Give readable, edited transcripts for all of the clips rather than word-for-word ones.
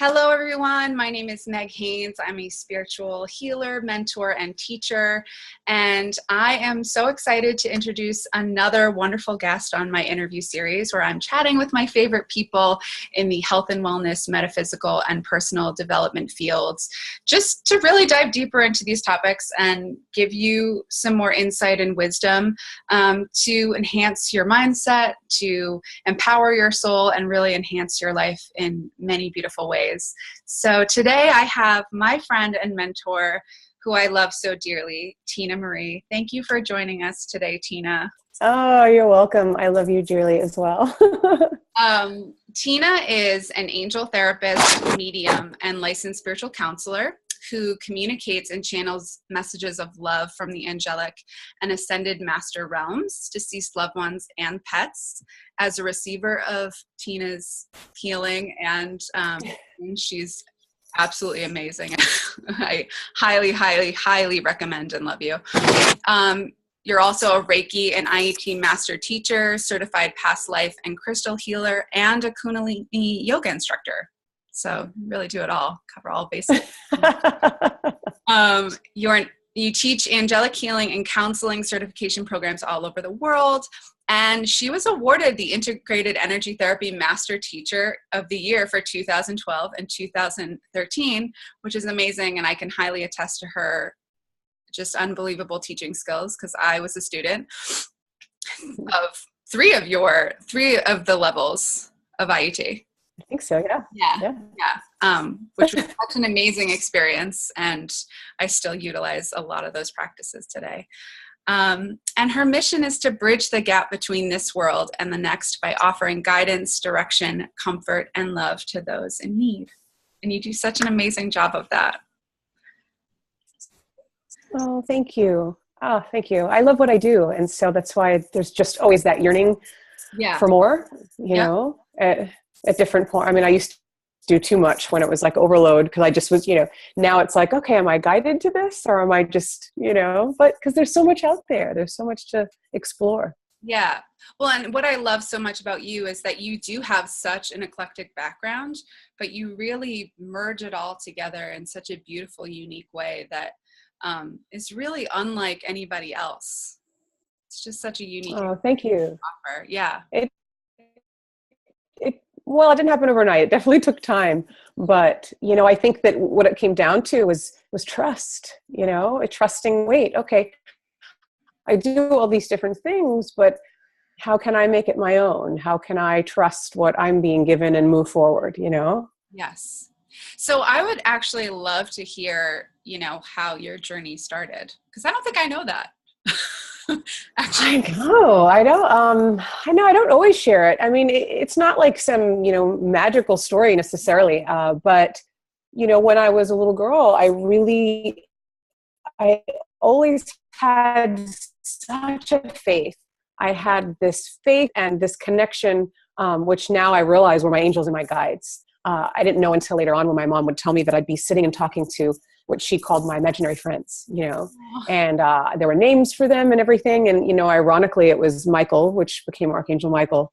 Hello, everyone. My name is Meg Haines. I'm a spiritual healer, mentor, and teacher. And I am so excited to introduce another wonderful guest on my interview series where I'm chatting with my favorite people in the health and wellness, metaphysical, and personal development fields, just to really dive deeper into these topics and give you some more insight and wisdom to enhance your mindset, to empower your soul, and really enhance your life in many beautiful ways. So today I have my friend and mentor who I love so dearly, Tina Marie. Thank you for joining us today, Tina. Oh, you're welcome. I love you dearly as well. Tina is an angel therapist, medium, and licensed spiritual counselor who communicates and channels messages of love from the angelic and ascended master realms, deceased loved ones, and pets. As a receiver of Tina's healing, and she's absolutely amazing. I highly, highly, highly recommend and love you. You're also a Reiki and IET master teacher, certified past life and crystal healer, and a Kundalini yoga instructor. So really do it all, cover all bases. You teach angelic healing and counseling certification programs all over the world. And she was awarded the Integrated Energy Therapy Master Teacher of the Year for 2012 and 2013, which is amazing. And I can highly attest to her just unbelievable teaching skills because I was a student of three of the levels of IET. I think so, yeah. Yeah. Which was such an amazing experience, and I still utilize a lot of those practices today. And her mission is to bridge the gap between this world and the next by offering guidance, direction, comfort, and love to those in need. And you do such an amazing job of that. Oh, thank you. Oh, thank you. I love what I do. And so that's why there's just always that yearning for more, you know, at different points. I mean, I used to do too much when it was like overload because I just was, now it's like, okay, am I guided to this or am I just, but because there's so much out there. There's so much to explore. Yeah. Well, and what I love so much about you is that you do have such an eclectic background, but you really merge it all together in such a beautiful, unique way that is really unlike anybody else. It's just such a unique. Oh, thank you. Offer. Yeah. Well, it didn't happen overnight. It definitely took time. But, I think that what it came down to was trust, trusting, wait, okay, I do all these different things, but how can I make it my own? How can I trust what I'm being given and move forward, Yes. So I would actually love to hear, how your journey started, because I don't think I know that. Actually. I don't always share it. I mean, it's not like some, magical story necessarily. But, when I was a little girl, I always had such a faith. I had this faith and this connection, which now I realize were my angels and my guides. I didn't know until later on when my mom would tell me that I'd be sitting and talking to what she called my imaginary friends, and there were names for them and everything. And, ironically, it was Michael, which became Archangel Michael,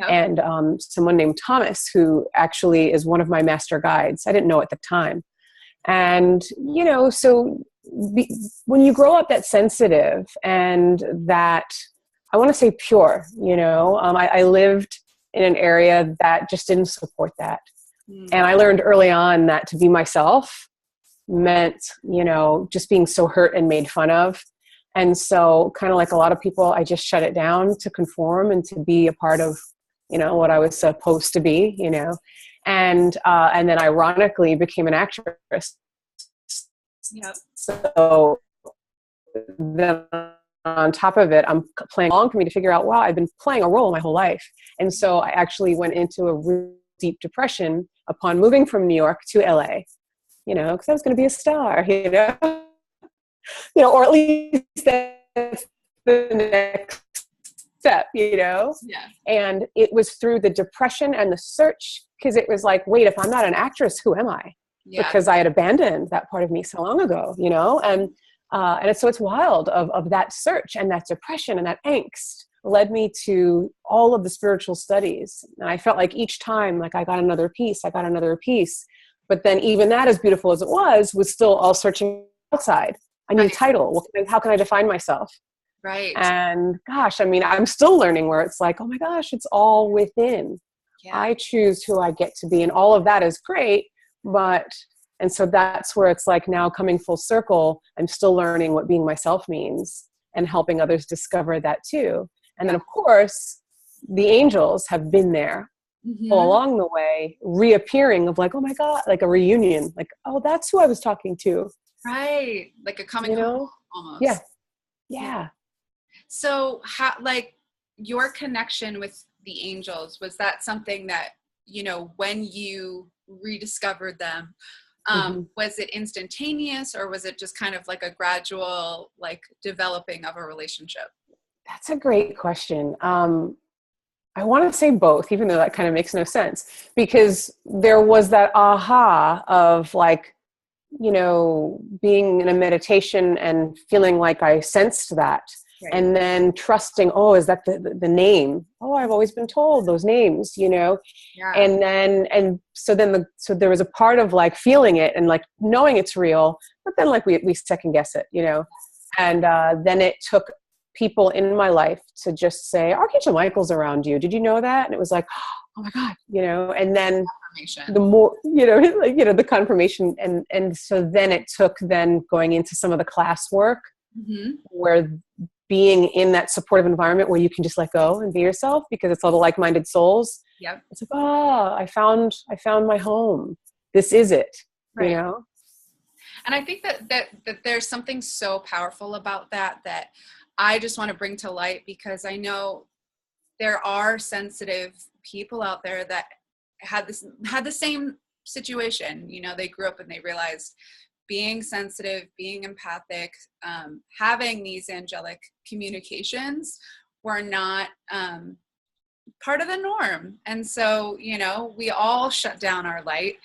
and someone named Thomas, who actually is one of my master guides. I didn't know at the time. And, so when you grow up that sensitive and that, I want to say pure, I lived in an area that just didn't support that. And I learned early on that to be myself meant, just being so hurt and made fun of. And so kind of like a lot of people, I just shut it down to conform and to be a part of, what I was supposed to be, and then ironically became an actress. Yep. So then on top of it, I'm playing along for me to figure out, wow, I've been playing a role my whole life. And so I actually went into a really deep depression upon moving from New York to LA, because I was going to be a star, or at least that's the next step, Yeah. And it was through the depression and the search, because it was like, wait, if I'm not an actress, who am I? Yeah. Because I had abandoned that part of me so long ago, and so it's wild of that search and that depression and that angst led me to all of the spiritual studies. And I felt like each time, like I got another piece, But then even that, as beautiful as it was still all searching outside. I need a title. How can I define myself? Right. And gosh, I mean, I'm still learning where it's like, oh my gosh, it's all within. Yeah. I choose who I get to be. And all of that is great. And so that's where it's like now coming full circle, I'm still learning what being myself means and helping others discover that too. And then of course, the angels have been there all along the way, reappearing of like, oh my God, like a reunion, like, oh, that's who I was talking to. Right. Like a coming home almost. Yeah. Yeah. So how, like your connection with the angels, was that something that, you know, when you rediscovered them, was it instantaneous, or was it just kind of like a gradual, like developing of a relationship? That's a great question. I want to say both, even though that kind of makes no sense, because there was that aha of like, you know, being in a meditation and feeling like I sensed that. Right. And then trusting, oh, is that the name? Oh, I've always been told those names, you know? Yeah. And so there was a part of like feeling it and like knowing it's real, but then like we second guess it, you know? And then it took people in my life to just say, Archangel Michael's around you. Did you know that? And it was like, oh my God, you know? And then the more, you know, like, you know, the confirmation. And so then it took then going into some of the class work where being in that supportive environment where you can just let go and be yourself because it's all the like-minded souls. Yep. It's like, oh, I found my home. This is it, right. You know? And I think that there's something so powerful about that I just want to bring to light, because I know there are sensitive people out there that had the same situation. You know, they grew up and they realized being sensitive, being empathic, having these angelic communications were not part of the norm. And so, you know, we all shut down our light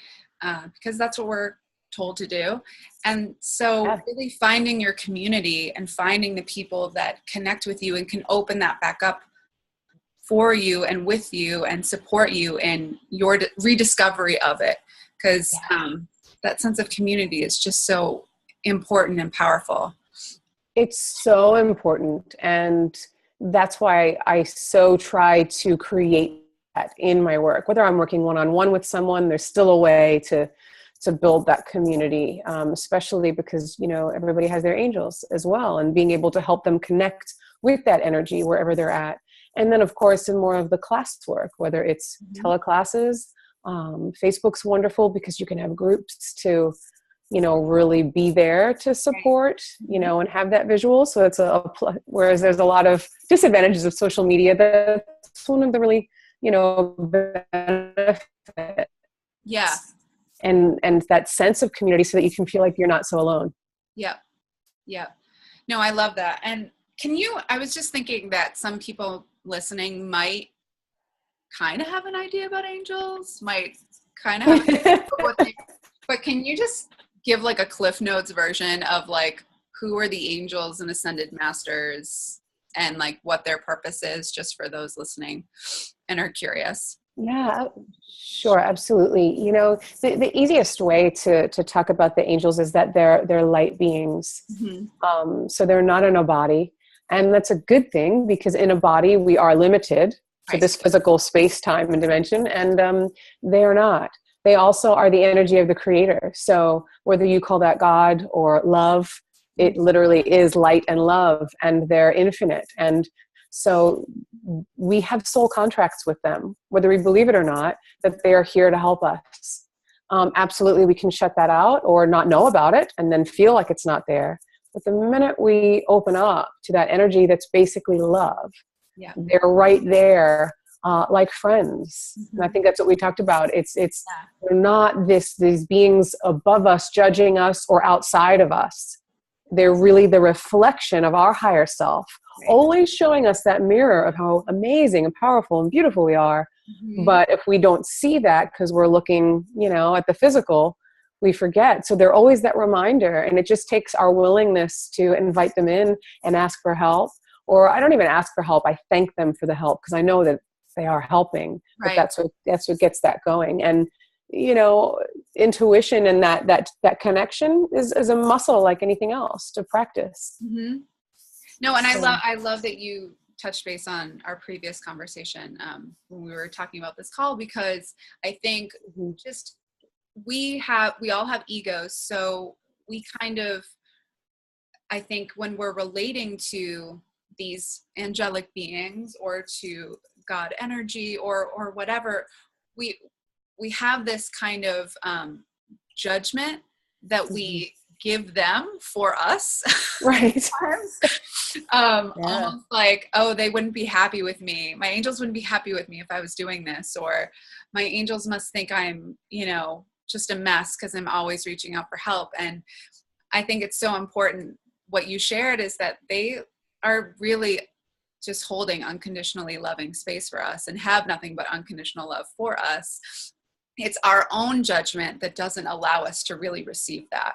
because that's what we're told to do. And so really finding your community and finding the people that connect with you and can open that back up for you and with you and support you in your rediscovery of it. Because that sense of community is just so important and powerful. It's so important. And that's why I so try to create that in my work. Whether I'm working one-on-one with someone, there's still a way to build that community, especially because, you know, everybody has their angels as well, and being able to help them connect with that energy wherever they're at. And then, of course, in more of the class work, whether it's teleclasses, Facebook's wonderful because you can have groups to, you know, really be there to support, you know, and have that visual. So it's whereas there's a lot of disadvantages of social media, that's one of the really, you know, benefits. Yeah. And that sense of community so that you can feel like you're not so alone. Yeah. Yeah. No, I love that. And I was just thinking that some people listening might kind of have an idea about angels, might kind of have an idea about but can you just give like a Cliff Notes version of like, who are the angels and ascended masters and like what their purpose is, just for those listening and are curious? Yeah, sure. Absolutely. You know, the easiest way to talk about the angels is that they're light beings. So they're not in a body. And that's a good thing, because in a body, we are limited to this physical space, time, and dimension. And they are not. They also are the energy of the creator. So whether you call that God or love, it literally is light and love, and they're infinite. And so we have soul contracts with them, whether we believe it or not, that they are here to help us. Absolutely, we can shut that out or not know about it and then feel like it's not there. But the minute we open up to that energy that's basically love, they're right there, like friends. And I think that's what we talked about. They're not these beings above us, judging us or outside of us. They're really the reflection of our higher self, always showing us that mirror of how amazing and powerful and beautiful we are. But if we don't see that because we're looking, you know, at the physical, we forget. So they're always that reminder. And it just takes our willingness to invite them in and ask for help. Or I don't even ask for help. I thank them for the help because I know that they are helping. But that's what gets that going. And, you know, intuition and that connection is a muscle like anything else to practice. Mm-hmm. No, and I love that you touched base on our previous conversation when we were talking about this call, because I think just we all have egos, so we kind of, I think when we're relating to these angelic beings or to God energy or whatever, we have this kind of judgment that we give them for us. Right. Almost like, oh, they wouldn't be happy with me. My angels wouldn't be happy with me if I was doing this, or my angels must think I'm, just a mess because I'm always reaching out for help. And I think it's so important what you shared is that they are really just holding unconditionally loving space for us and have nothing but unconditional love for us. It's our own judgment that doesn't allow us to really receive that.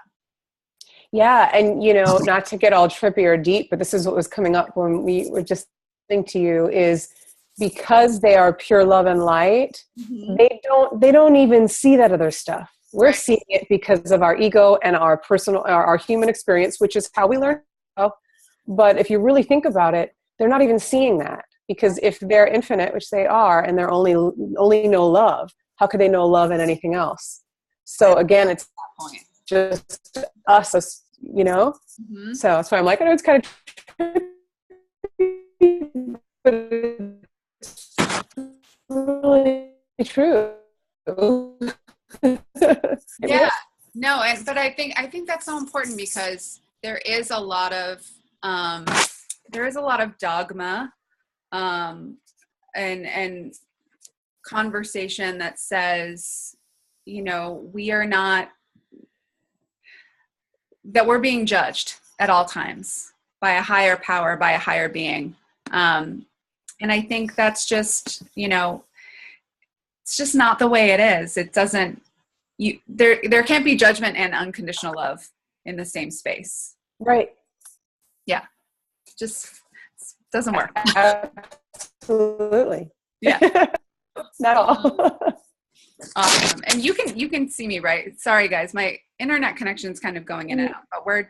Yeah. And, not to get all trippy or deep, but this is what was coming up when we were just listening to you, is because they are pure love and light, they don't even see that other stuff. We're seeing it because of our ego and our our human experience, which is how we learn. But if you really think about it, they're not even seeing that, because if they're infinite, which they are, and they're only know love, how could they know love and anything else? So again, it's just us, So that's why I'm like, I know it's kind of trippy, but it's really true. Yeah, no, but I think that's so important, because there is a lot of dogma and conversation that says, we are not, that we're being judged at all times by a higher power, by a higher being. And I think that's just, it's just not the way it is. It doesn't, there can't be judgment and unconditional love in the same space. Right. Yeah. Just doesn't work. Absolutely. Yeah. Not all. Awesome. And you can see me, right? Sorry guys, my internet connection is kind of going in and out, but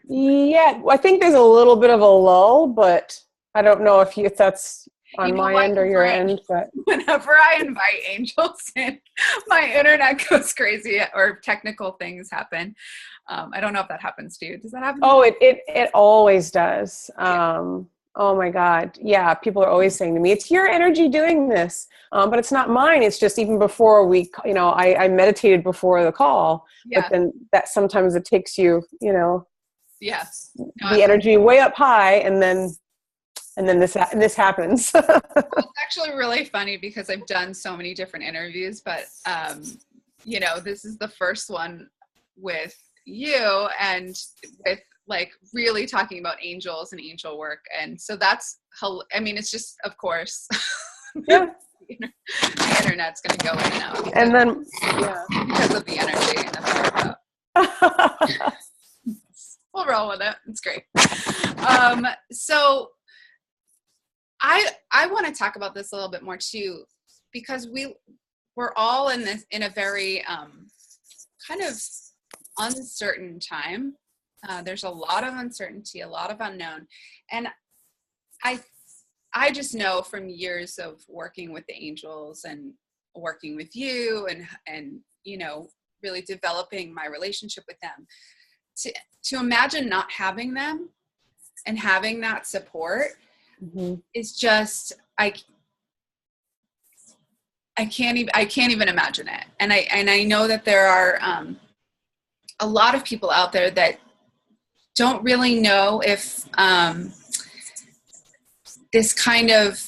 I think there's a little bit of a lull, but I don't know if that's on my end or your end, but whenever I invite angels in, my internet goes crazy or technical things happen. I don't know if that happens to you. Does that happen? Oh, it always does. Oh my God. Yeah. People are always saying to me, it's your energy doing this. But it's not mine. It's just even before I meditated before the call, but then that sometimes it takes you, yes, the energy way up high, and then this happens. Well, it's actually really funny because I've done so many different interviews, but this is the first one with you and with like really talking about angels and angel work. And so that's, it's just, of course, yeah, the internet's going to go in and out. And then, because of the energy and the power. We'll roll with it. It's great. So I want to talk about this a little bit more too, because we're all in a very kind of uncertain time. There's a lot of uncertainty, a lot of unknown. And I just know from years of working with the angels and working with you and really developing my relationship with them, to imagine not having them and having that support is just, I can't even imagine it. And I know that there are a lot of people out there that don't really know if this kind of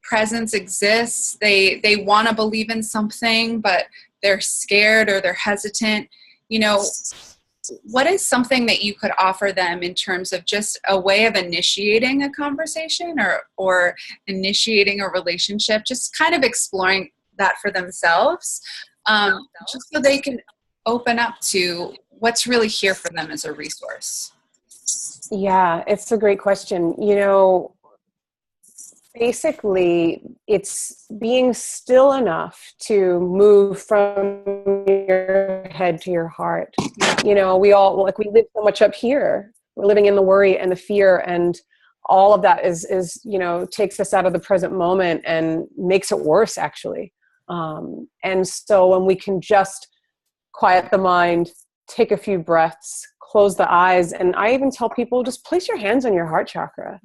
presence exists. They want to believe in something, but they're scared or they're hesitant. What is something that you could offer them in terms of just a way of initiating a conversation or initiating a relationship, just kind of exploring that for themselves, just so they can open up to what's really here for them as a resource? Yeah, it's a great question. Basically, it's being still enough to move from your head to your heart. We live so much up here. We're living in the worry and the fear, and all of that is takes us out of the present moment and makes it worse, actually. And so when we can just quiet the mind, take a few breaths, close the eyes, and I even tell people, just place your hands on your heart chakra,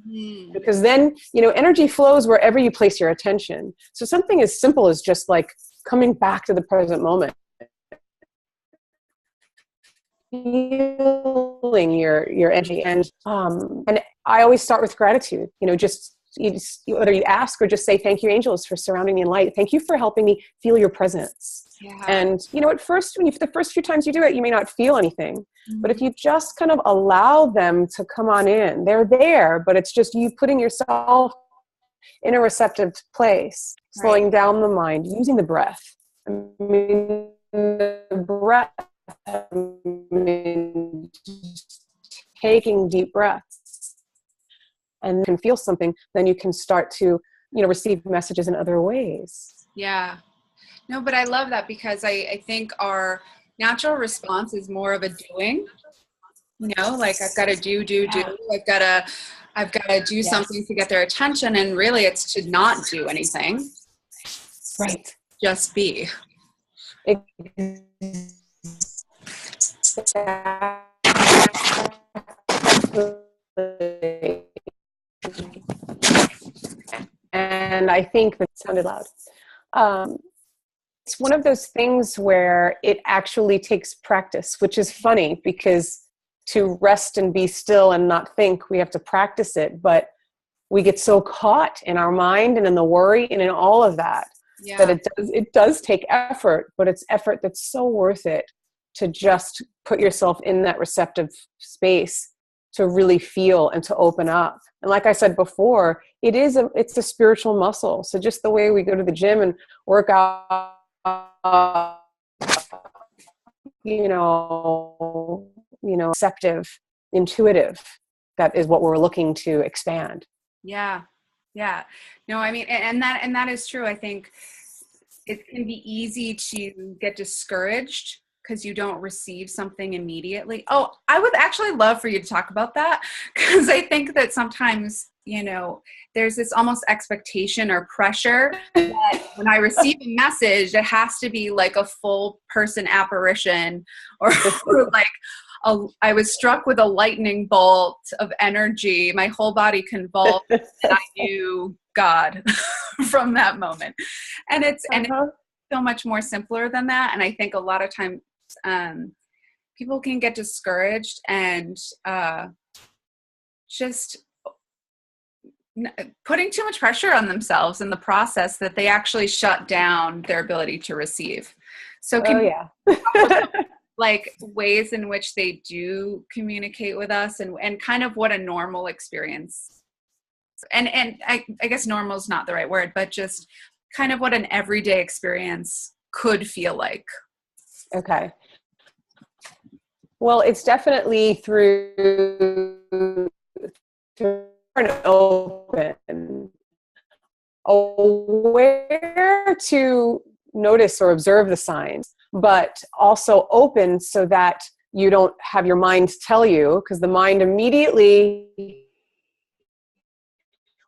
because then energy flows wherever you place your attention. So something as simple as just like coming back to the present moment, feeling your energy, and I always start with gratitude. Whether you ask or just say, thank you, angels, for surrounding me in light. Thank you for helping me feel your presence. Yeah. And at first, the first few times you do it, you may not feel anything, but if you just kind of allow them to come on in, they're there, but it's just you putting yourself in a receptive place, slowing down the mind, using the breath. I mean, the breath, taking deep breaths, and you can feel something, then you can start to, receive messages in other ways. Yeah. No, but I love that, because I think our natural response is more of a doing, like I've got to do. I've got to do something to get their attention. And really it's to not do anything. Right. Just be. And I think that sounded loud. It's one of those things where it actually takes practice, which is funny, because to rest and be still and not think, we have to practice it. But we get so caught in our mind and in the worry and in all of that, that it does take effort, but it's effort that's so worth it, to just put yourself in that receptive space to really feel and to open up. And like I said before, it's a spiritual muscle. So just the way we go to the gym and work out, receptive, intuitive, that is what we're looking to expand. Yeah. Yeah. No, I mean, and that is true. I think it can be easy to get discouraged because you don't receive something immediately. Oh, I would actually love for you to talk about that, because I think that sometimes, there's this almost expectation or pressure that when I receive a message, it has to be like a full person apparition, or like I was struck with a lightning bolt of energy. My whole body convulsed, and I knew God from that moment. And it's so much more simpler than that. And I think a lot of times people can get discouraged and just putting too much pressure on themselves in the process, that they actually shut down their ability to receive. So can you talk about, like, ways in which they do communicate with us, and kind of what a normal experience, and I guess normal is not the right word, but just kind of what an everyday experience could feel like? Okay. Well, it's definitely through an open, aware to notice or observe the signs, but also open so that you don't have your mind tell you, because the mind immediately,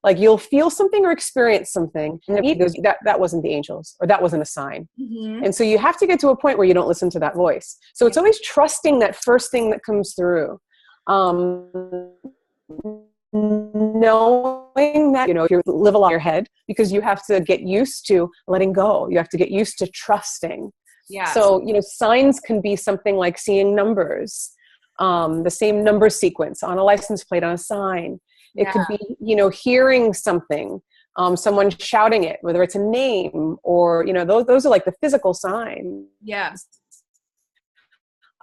like, you'll feel something or experience something, and it goes, that wasn't the angels, or that wasn't a sign. Mm-hmm. And so you have to get to a point where you don't listen to that voice. So it's always trusting that first thing that comes through. Knowing that, if you live a lot in your head, because you have to get used to letting go. You have to get used to trusting. Yeah. So, signs can be something like seeing numbers, the same number sequence on a license plate, on a sign. It could be, hearing something, someone shouting it, whether it's a name or, those are like the physical signs. Yeah.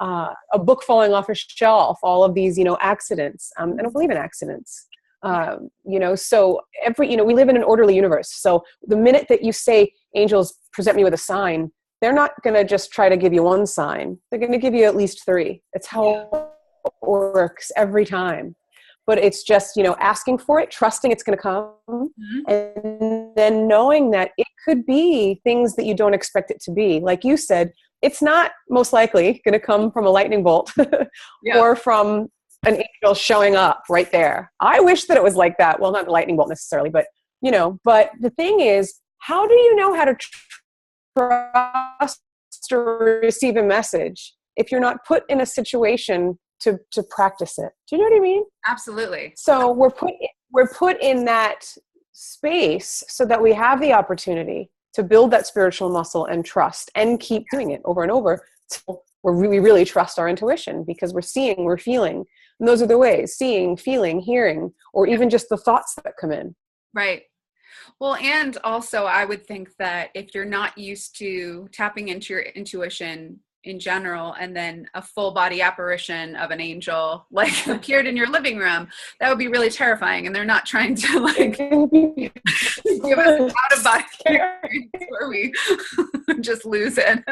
A book falling off a shelf, all of these, accidents. I don't believe in accidents. So we live in an orderly universe. So the minute that you say, angels present me with a sign, they're not going to just try to give you one sign. They're going to give you at least 3. It's how it works every time. But it's just, asking for it, trusting it's going to come, and then knowing that it could be things that you don't expect it to be. Like you said, it's not most likely going to come from a lightning bolt or from an angel showing up right there. I wish that it was like that. Well, not a lightning bolt necessarily, but but the thing is, how do you know how to trust or receive a message if you're not put in a situation to practice it? Do you know what I mean? Absolutely. So we're put in that space so that we have the opportunity to build that spiritual muscle and trust and keep doing it over and over till we really trust our intuition, because we're seeing, we're feeling. And those are the ways: seeing, feeling, hearing, or even just the thoughts that come in. Right. Well, and also I would think that if you're not used to tapping into your intuition in general, and then a full body apparition of an angel like appeared in your living room, that would be really terrifying. And they're not trying to like give us an out of body experience where we just lose it.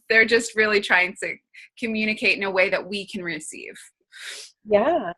They're just really trying to communicate in a way that we can receive. Yeah.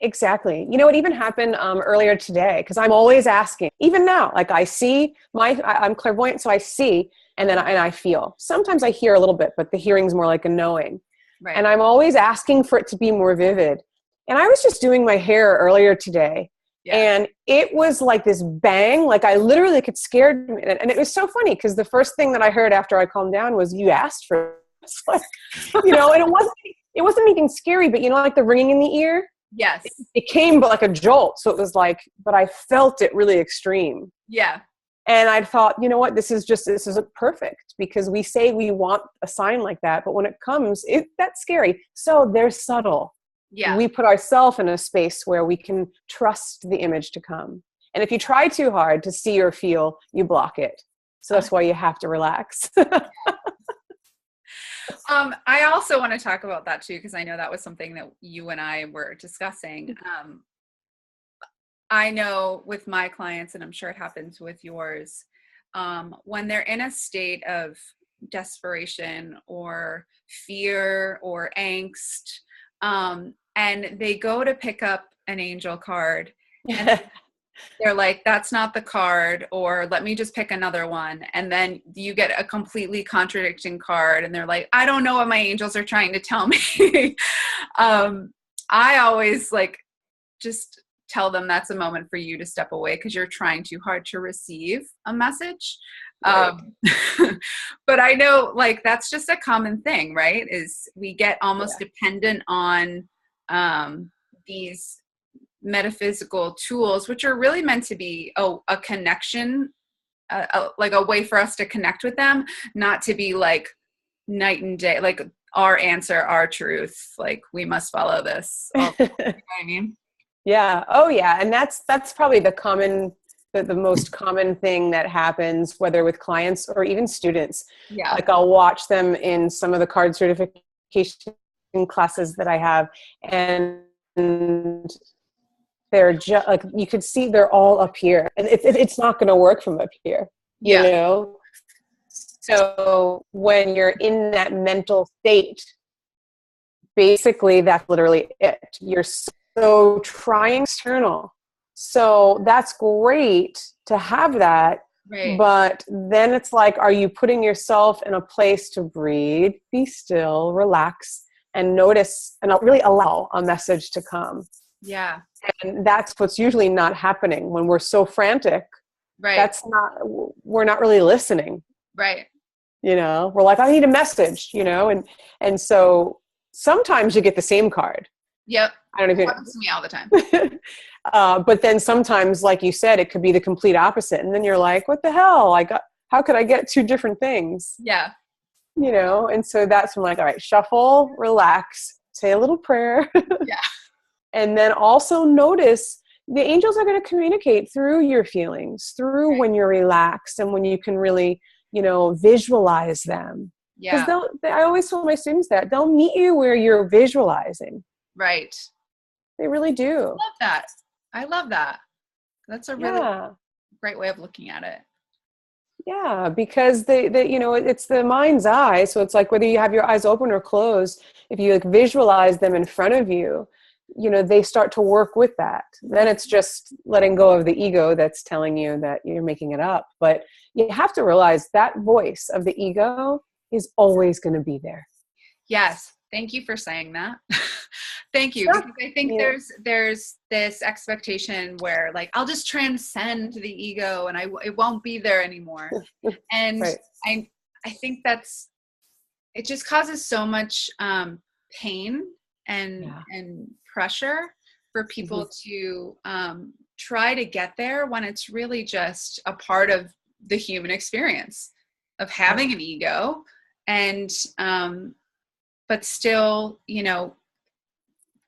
Exactly. It even happened earlier today, because I'm always asking, even now, like I'm clairvoyant, so I see, and then I feel. Sometimes I hear a little bit, but the hearing's more like a knowing. Right. And I'm always asking for it to be more vivid. And I was just doing my hair earlier today, and it was like this bang, like I literally could scare me. And it was so funny, because the first thing that I heard after I calmed down was, "You asked for this." Like, and it wasn't anything scary, but like the ringing in the ear. Yes. It came but like a jolt. So it was like, but I felt it really extreme. Yeah. And I thought, you know what, this is perfect, because we say we want a sign like that, but when it comes, that's scary. So they're subtle. Yeah. We put ourselves in a space where we can trust the image to come. And if you try too hard to see or feel, you block it. So that's why you have to relax. I also want to talk about that too, because I know that was something that you and I were discussing. I know with my clients, and I'm sure it happens with yours, when they're in a state of desperation or fear or angst, and they go to pick up an angel card, and they're like, "That's not the card," or "Let me just pick another one." And then you get a completely contradicting card, and they're like, "I don't know what my angels are trying to tell me." I always just tell them that's a moment for you to step away, because you're trying too hard to receive a message. Right. But I know that's just a common thing, right? Is we get almost dependent on these metaphysical tools, which are really meant to be a connection, like a way for us to connect with them, not to be like night and day, like our answer, our truth, like we must follow this. You know what I mean? Yeah. Oh yeah. And that's probably the most common thing that happens, whether with clients or even students. Yeah. Like I'll watch them in some of the card certification classes that I have, and they're just like, you could see they're all up here, and it's not going to work from up here, you know? So when you're in that mental state, basically that's literally it. You're so trying external. So that's great to have that. Right. But then it's like, are you putting yourself in a place to breathe, be still, relax, and notice, and really allow a message to come? Yeah. And that's what's usually not happening when we're so frantic. Right. We're not really listening. Right. You know, we're like, I need a message, you know, and so sometimes you get the same card. Yep. I don't know if it happens to me all the time. But then sometimes, like you said, it could be the complete opposite. And then you're like, what the hell? How could I get two different things? Yeah. You know, and so that's when I'm like, all right, shuffle, relax, say a little prayer. Yeah. And then also notice the angels are going to communicate through your feelings, through when you're relaxed and when you can really, you know, visualize them. Yeah. Because I always tell my students that they'll meet you where you're visualizing. Right. They really do. I love that. I love that. That's a really great way of looking at it. Yeah, because they you know, it's the mind's eye. So it's like whether you have your eyes open or closed, if you like visualize them in front of you, they start to work with that. Then it's just letting go of the ego that's telling you that you're making it up. But you have to realize that voice of the ego is always going to be there. Yes. Thank you for saying that. Thank you. Sure. Because I think there's this expectation where like, I'll just transcend the ego and it won't be there anymore. And Right. I think it just causes so much pain and pressure for people to try to get there when it's really just a part of the human experience of having an ego and but still,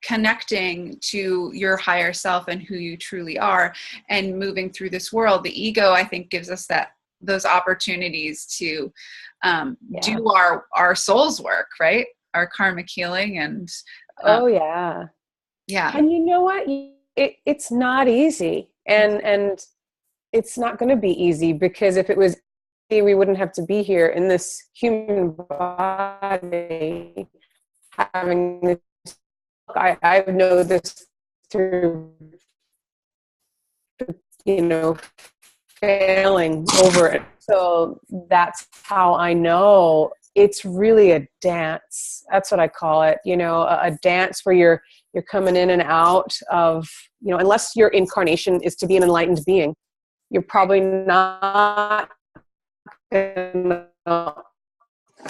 connecting to your higher self and who you truly are and moving through this world. The ego, I think, gives us those opportunities to do our soul's work, right? Our karmic healing and yeah. And you know what? It's not easy, and it's not going to be easy, because if it was easy, we wouldn't have to be here in this human body having this. I know this through, failing over it. So that's how I know it's really a dance. That's what I call it. A dance where you're coming in and out of, unless your incarnation is to be an enlightened being, you're probably not going to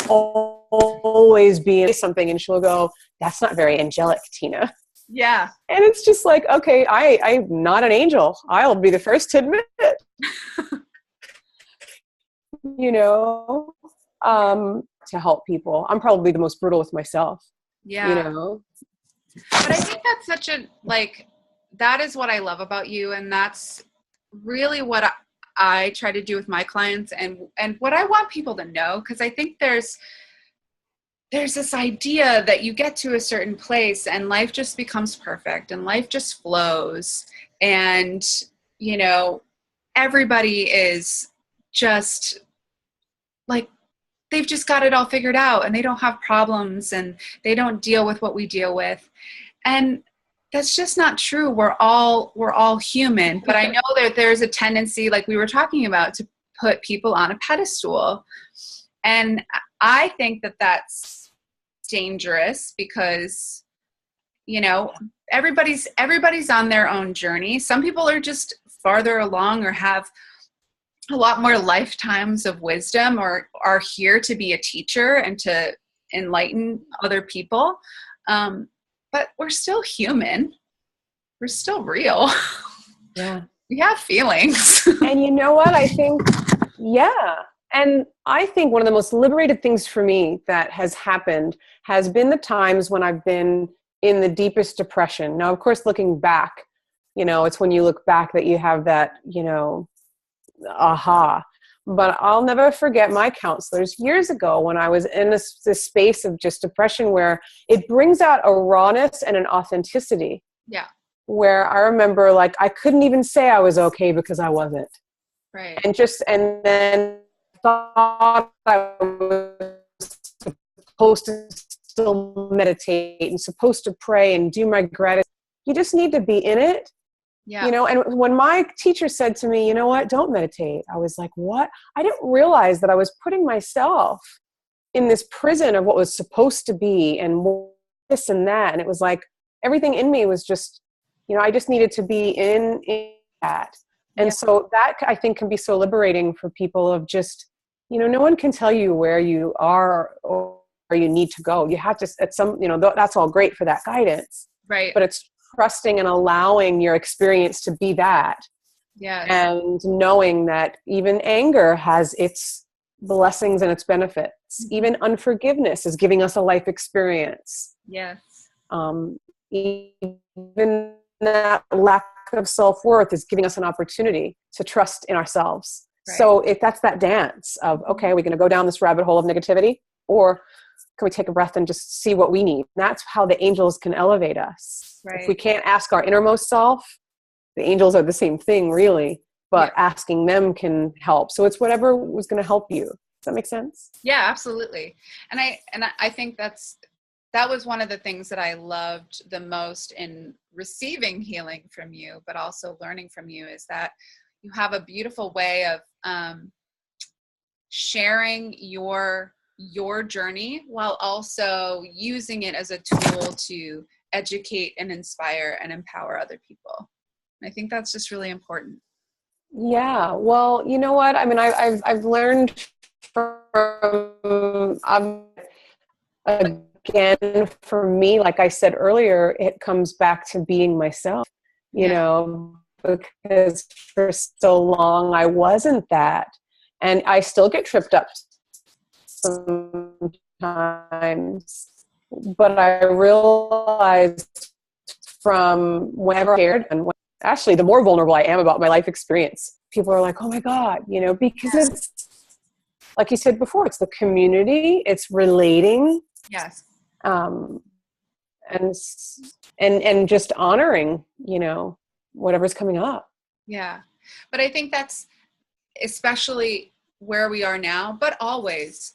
always be something. And she'll go, that's not very angelic, Tina. Yeah. And it's just like, okay, I'm not an angel. I'll be the first to admit it. To help people. I'm probably the most brutal with myself. Yeah. But I think that's that is what I love about you. And that's really what I try to do with my clients and what I want people to know. Cause I think there's this idea that you get to a certain place and life just becomes perfect and life just flows. And, everybody is just like, they've just got it all figured out and they don't have problems and they don't deal with what we deal with. And that's just not true. We're all human, but I know that there's a tendency, like we were talking about, to put people on a pedestal. And I think that that's dangerous because, everybody's on their own journey. Some people are just farther along or have a lot more lifetimes of wisdom or are here to be a teacher and to enlighten other people. But we're still human. We're still real. Yeah. We have feelings. And you know what? I think, and I think one of the most liberated things for me that has happened has been the times when I've been in the deepest depression. Now, of course, looking back, it's when you look back that you have that, aha. But I'll never forget my counselors years ago when I was in this space of just depression where it brings out a rawness and an authenticity. Yeah. Where I remember, I couldn't even say I was okay because I wasn't. Right. And then thought I was supposed to still meditate and supposed to pray and do my gratitude. You just need to be in it. Yeah. And when my teacher said to me, you know what, don't meditate, I was like, what? I didn't realize that I was putting myself in this prison of what was supposed to be and this and that. And it was like everything in me was just, I just needed to be in that. And so that, I think, can be so liberating for people of just, no one can tell you where you are or where you need to go. You have to, at some, that's all great for that guidance. Right. But it's trusting and allowing your experience to be that. Yes. And knowing that even anger has its blessings and its benefits. Mm-hmm. Even unforgiveness is giving us a life experience. Yes. Even that lack of self-worth is giving us an opportunity to trust in ourselves. Right. So if that's that dance of, okay, we're going to go down this rabbit hole of negativity, or can we take a breath and just see what we need? That's how the angels can elevate us. Right. If we can't ask our innermost self, the angels are the same thing, really, but asking them can help. So it's whatever was going to help you. Does that make sense? Yeah, absolutely. And I think that's that was one of the things that I loved the most in receiving healing from you, but also learning from you, is that you have a beautiful way of sharing your journey while also using it as a tool to educate and inspire and empower other people. I think that's just really important. Yeah. Well, you know what? I mean, I've learned from, again, for me, like I said earlier, it comes back to being myself, you know, because for so long I wasn't that. And I still get tripped up sometimes, but I realized from whenever I'm scared, and actually the more vulnerable I am about my life experience, people are like, oh my God, you know, because it's, like you said before, it's the community, it's relating. Yes. And just honoring, you know, whatever's coming up. Yeah. But I think that's especially where we are now, but always,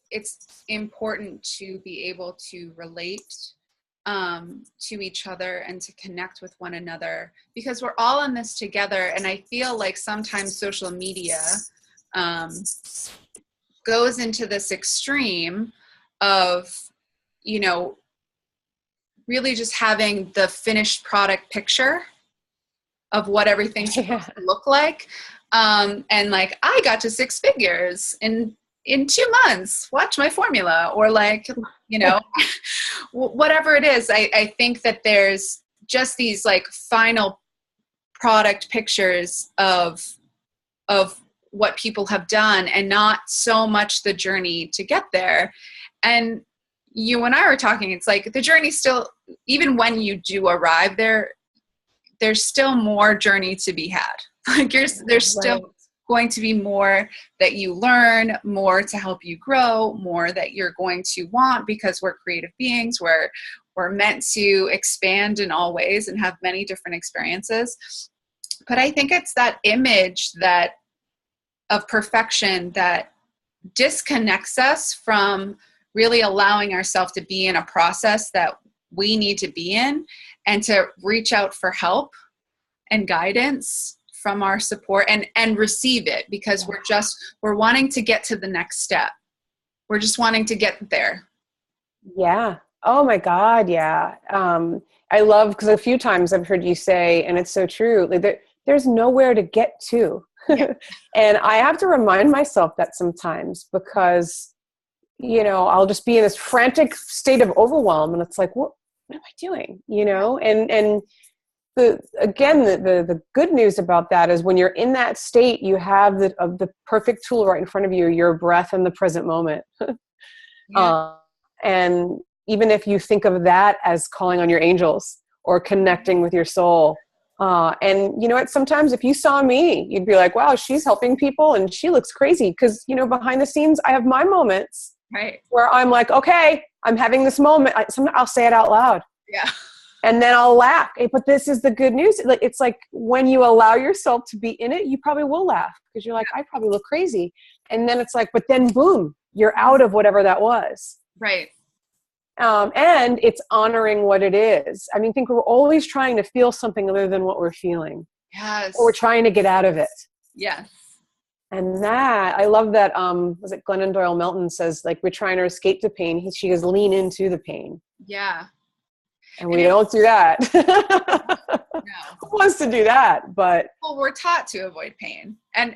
it's important to be able to relate to each other and to connect with one another, because we're all in this together. And I feel like sometimes social media goes into this extreme of, you know, really just having the finished product picture of what everything's supposed to look like. And like, I got to 6 figures in 2 months, watch my formula, or like, you know, whatever it is. I think that there's just these like final product pictures of what people have done, and not so much the journey to get there. And you and I were talking, it's like the journey still, even when you do arrive there, there's still more journey to be had. Like there's still going to be more that you learn, more to help you grow, more that you're going to want, because we're creative beings. We're meant to expand in all ways and have many different experiences. But I think it's that image of perfection that disconnects us from really allowing ourselves to be in a process that we need to be in, and to reach out for help and guidance from our support, and receive it, because we're wanting to get to the next step. We're just wanting to get there. Yeah. Oh my God. Yeah. I love, because a few times I've heard you say, and it's so true, like there's nowhere to get to. Yeah. And I have to remind myself that sometimes, because, you know, I'll just be in this frantic state of overwhelm, and it's like, what am I doing? You know, and the good news about that is, when you're in that state, you have the perfect tool right in front of you, your breath in the present moment. And even if you think of that as calling on your angels or connecting with your soul, and you know what, sometimes if you saw me, you'd be like, wow, she's helping people and she looks crazy. Because, you know, behind the scenes, I have my moments where I'm like, okay, I'm having this moment. I'll say it out loud. Yeah. And then I'll laugh. But this is the good news. It's like, when you allow yourself to be in it, you probably will laugh, because you're like, I probably look crazy. And then it's like, but then boom, you're out of whatever that was. Right. And it's honoring what it is. I mean, I think we're always trying to feel something other than what we're feeling. Yes. Or we're trying to get out of it. Yes. And that, I love that, was it Glennon Doyle Melton says, like, we're trying to escape the pain. She goes, lean into the pain. Yeah. And we don't do that. No. Who wants to do that? But well, we're taught to avoid pain, and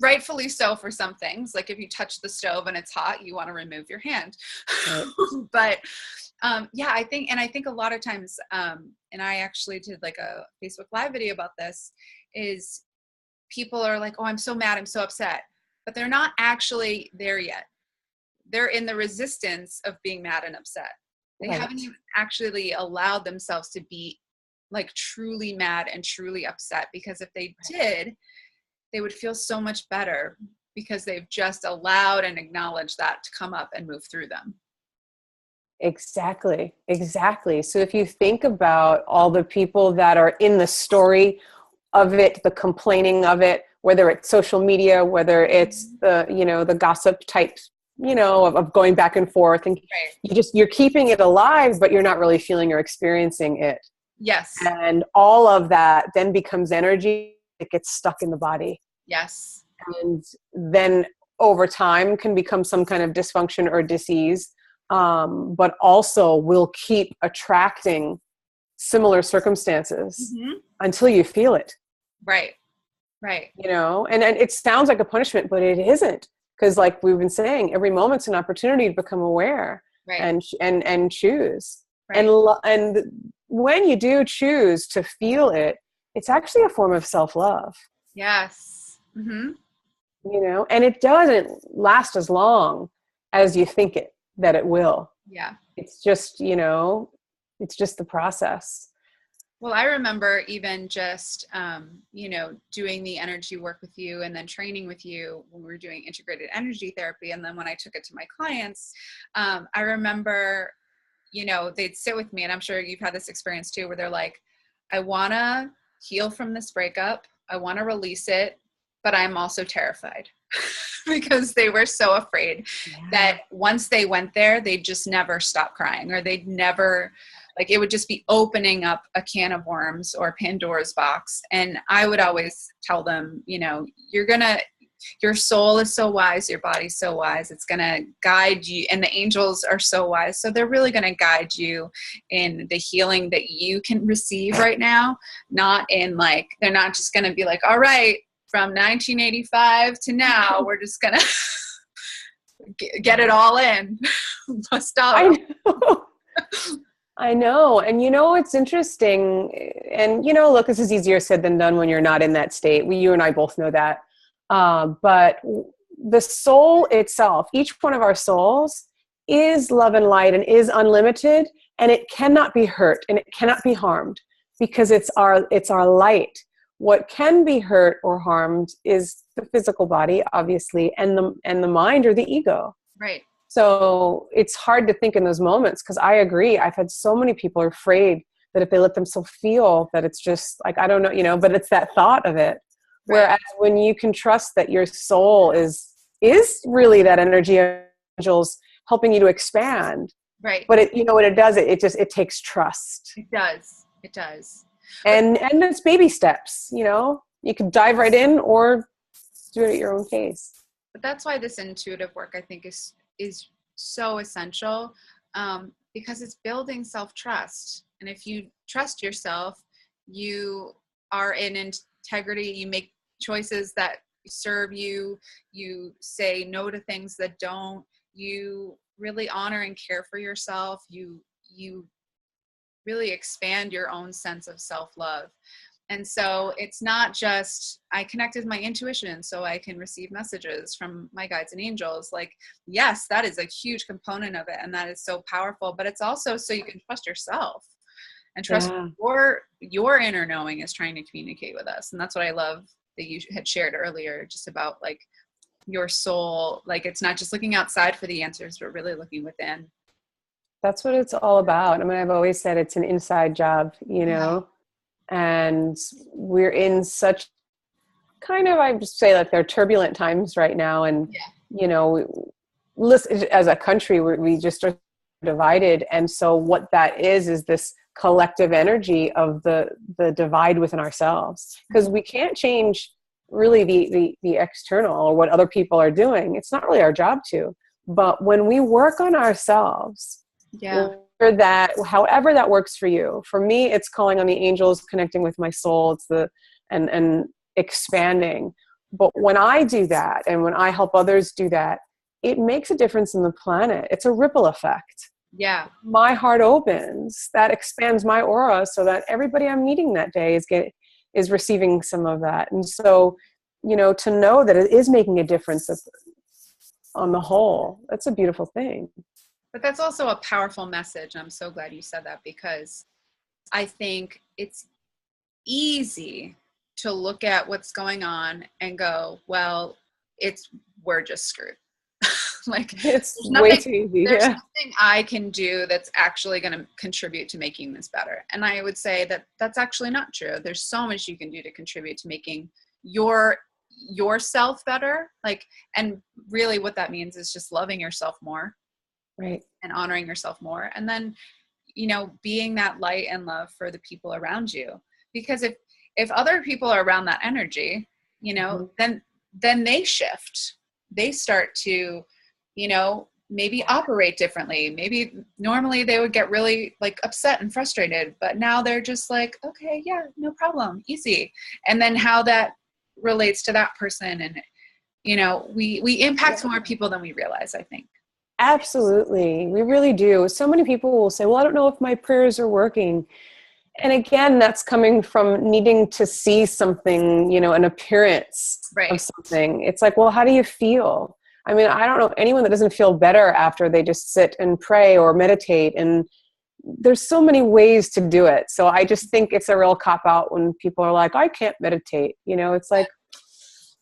rightfully so for some things. Like if you touch the stove and it's hot, you want to remove your hand. Right. But yeah, I think a lot of times, and I actually did like a Facebook Live video about this, is people are like, oh, I'm so mad, I'm so upset, but they're not actually there yet. They're in the resistance of being mad and upset. They haven't even actually allowed themselves to be like truly mad and truly upset, because if they did, they would feel so much better, because they've just allowed and acknowledged that to come up and move through them. Exactly. So if you think about all the people that are in the story of it, the complaining of it, whether it's social media, whether it's the, you know, the gossip type of going back and forth, and Right. you're keeping it alive, but you're not really feeling or experiencing it. Yes. And all of that then becomes energy that gets stuck in the body. Yes. And then over time can become some kind of dysfunction or disease, but also will keep attracting similar circumstances until you feel it. Right. Right. And it sounds like a punishment, but it isn't. Because like we've been saying, every moment's an opportunity to become aware, Right. and choose. Right. And when you do choose to feel it, it's actually a form of self-love. Yes. Mm-hmm. And it doesn't last as long as you think that it will. Yeah. It's just, it's just the process. Well, I remember even just, doing the energy work with you and then training with you when we were doing integrated energy therapy. And then when I took it to my clients, I remember, they'd sit with me, and I'm sure you've had this experience too, where they're like, I want to heal from this breakup. I want to release it, but I'm also terrified because they were so afraid that once they went there, they'd just never stop crying, or they'd never, like, it would just be opening up a can of worms or Pandora's box. And I would always tell them, your soul is so wise, your body's so wise, it's going to guide you. And the angels are so wise. So they're really going to guide you in the healing that you can receive right now. Not in they're not just going to be like, all right, from 1985 to now, we're just going to get it all in. Bust out. I know. And it's interesting. And, look, this is easier said than done when you're not in that state. You and I both know that. But the soul itself, each one of our souls is love and light and is unlimited, and it cannot be hurt and it cannot be harmed because it's our light. What can be hurt or harmed is the physical body, obviously, and the mind or the ego. Right. So it's hard to think in those moments, because I agree. I've had so many people are afraid that if they let themselves feel that it's just like, I don't know, but it's that thought of it. Right. Whereas when you can trust that your soul is really that energy of angels helping you to expand. Right. But what it does, it takes trust. It does. It does. And it's baby steps, you can dive right in or do it at your own pace. But that's why this intuitive work, I think, is so essential, because it's building self-trust. And if you trust yourself, you are in integrity, you make choices that serve you, you say no to things that don't, you really honor and care for yourself, you really expand your own sense of self-love. And so it's not just, I connect with my intuition so I can receive messages from my guides and angels. Like, yes, that is a huge component of it. And that is so powerful, but it's also so you can trust yourself and trust your inner knowing is trying to communicate with us. And that's what I love that you had shared earlier, just about like your soul. Like, it's not just looking outside for the answers, but really looking within. That's what it's all about. I mean, I've always said it's an inside job, and we're in such I just say that they're turbulent times right now. And, listen, as a country, we just are divided. And so what that is this collective energy of the divide within ourselves, because we can't change really the external or what other people are doing. It's not really our job to, but when we work on ourselves, that however that works for you. For me, it's calling on the angels, connecting with my soul. It's and expanding. But when I do that, and when I help others do that, it makes a difference in the planet. It's a ripple effect. Yeah. My heart opens, that expands my aura, so that everybody I'm meeting that day is receiving some of that. And so, to know that it is making a difference on the whole, that's a beautiful thing. But that's also a powerful message. I'm so glad you said that, because I think it's easy to look at what's going on and go, well, we're just screwed. Like, it's way too easy. There's nothing I can do that's actually going to contribute to making this better. And I would say that that's actually not true. There's so much you can do to contribute to making your yourself better. Like, and really what that means is just loving yourself more. Right. And honoring yourself more. And then, being that light and love for the people around you. Because if other people are around that energy, then they shift. They start to, maybe operate differently. Maybe normally they would get really like upset and frustrated, but now they're just like, okay, yeah, no problem, easy. And then how that relates to that person. And, we impact more people than we realize, I think. Absolutely. We really do. So many people will say, well, I don't know if my prayers are working. And again, that's coming from needing to see something, an appearance Right. of something. It's like, well, how do you feel? I mean, I don't know anyone that doesn't feel better after they just sit and pray or meditate. And there's so many ways to do it. So I just think it's a real cop out when people are like, I can't meditate. It's like,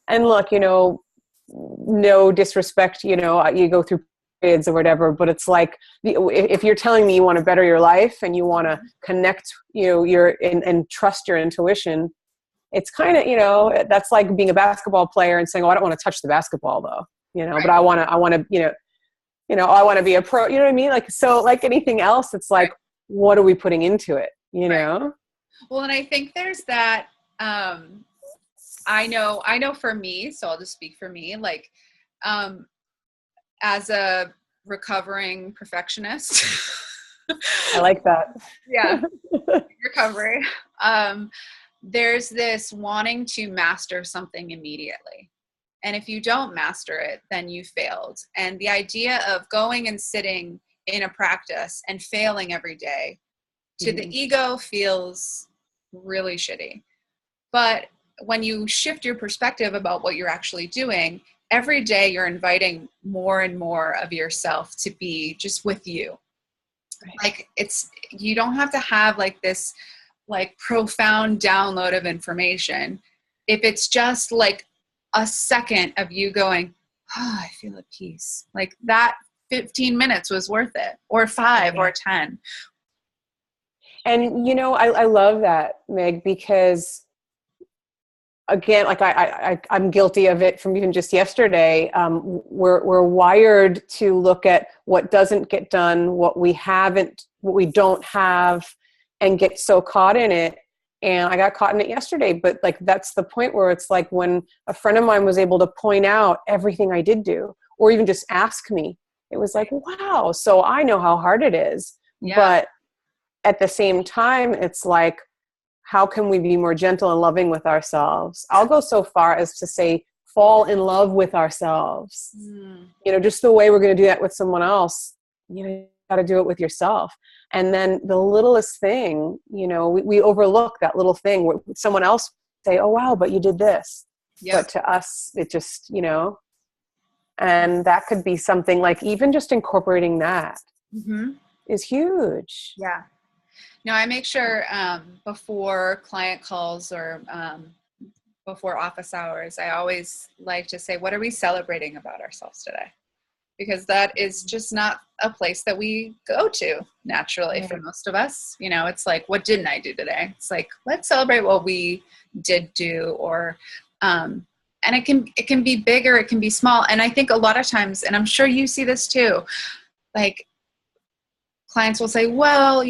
and look, no disrespect, you go through periods or whatever, but it's like, if you're telling me you want to better your life and you want to connect, and trust your intuition, it's kind of, that's like being a basketball player and saying, oh, I don't want to touch the basketball though, right. But I want to, I want to be a pro, you know what I mean? Like, so like anything else, it's like, right. What are we putting into it? Right. Well, and I think there's that, I know for me, so I'll just speak for me, like, as a recovering perfectionist. I like that. Yeah. Recovery. There's this wanting to master something immediately. And if you don't master it, then you failed. And the idea of going and sitting in a practice and failing every day to the ego feels really shitty. But when you shift your perspective about what you're actually doing, every day you're inviting more and more of yourself to be just with you. Right. Like you don't have to have like this like profound download of information. If it's just like a second of you going, oh, I feel at peace. Like that 15 minutes was worth it, or 5 or 10. And, I love that, Meg, because again, like I'm guilty of it from even just yesterday. We're wired to look at what doesn't get done, what we don't have, and get so caught in it. And I got caught in it yesterday, but like, that's the point where it's like when a friend of mine was able to point out everything I did do, or even just ask me, it was like, wow. So I know how hard it is, but at the same time, it's like, how can we be more gentle and loving with ourselves? I'll go so far as to say, fall in love with ourselves. Just the way we're going to do that with someone else, you got to do it with yourself. And then the littlest thing, we overlook that little thing where someone else say, oh, wow, but you did this. Yep. But to us, it just, and that could be something like even just incorporating that is huge. Yeah. No, I make sure before client calls or before office hours, I always like to say, what are we celebrating about ourselves today? Because that is just not a place that we go to naturally for most of us. It's like, what didn't I do today? It's like, let's celebrate what we did do, or and it can be big or it can be small. And I think a lot of times, and I'm sure you see this too, like clients will say, well,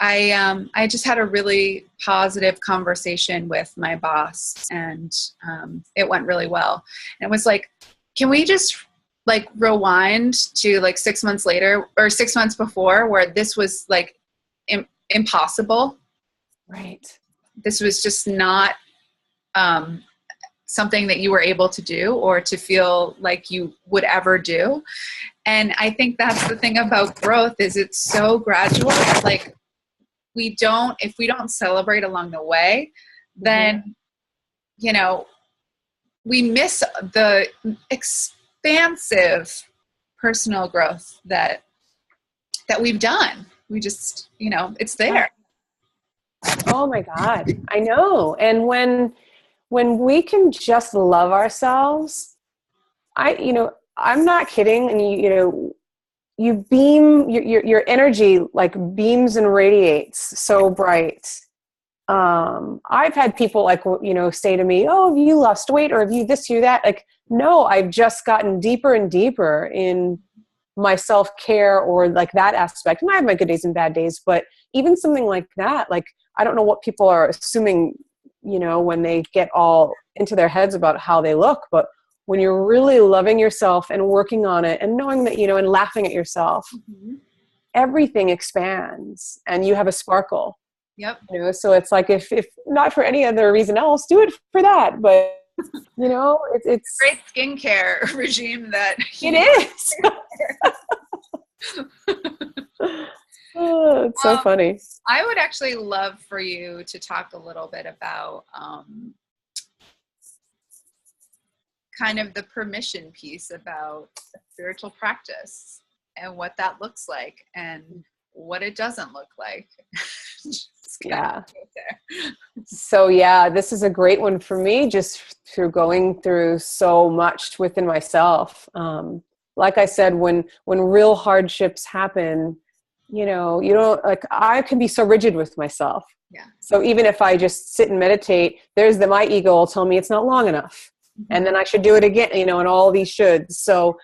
I just had a really positive conversation with my boss and it went really well. And it was like, can we just like rewind to like 6 months later or 6 months before where this was like impossible? Right. This was just not something that you were able to do or to feel like you would ever do. And I think that's the thing about growth is it's so gradual. Like if we don't celebrate along the way, then, we miss the expansive personal growth that we've done. We just, it's there. Oh my God. I know. And when we can just love ourselves, I'm not kidding. And you beam, your energy like beams and radiates so bright. I've had people like, say to me, oh, have you lost weight, or have you this, you that? Like, no, I've just gotten deeper and deeper in my self-care, or like that aspect. And I have my good days and bad days, but even something like that, like, I don't know what people are assuming, when they get all into their heads about how they look, but when you're really loving yourself and working on it and knowing that, and laughing at yourself, everything expands and you have a sparkle. Yep. So it's like, if not for any other reason else, do it for that. But it's great skincare regime that it is. Oh, it's so funny. I would actually love for you to talk a little bit about kind of the permission piece about spiritual practice and what that looks like and what it doesn't look like. Yeah. So yeah, this is a great one for me, just through going through so much within myself. Like I said, when real hardships happen, you don't, like, I can be so rigid with myself. Yeah. So even if I just sit and meditate, my ego will tell me it's not long enough. And then I should do it again, and all these shoulds. So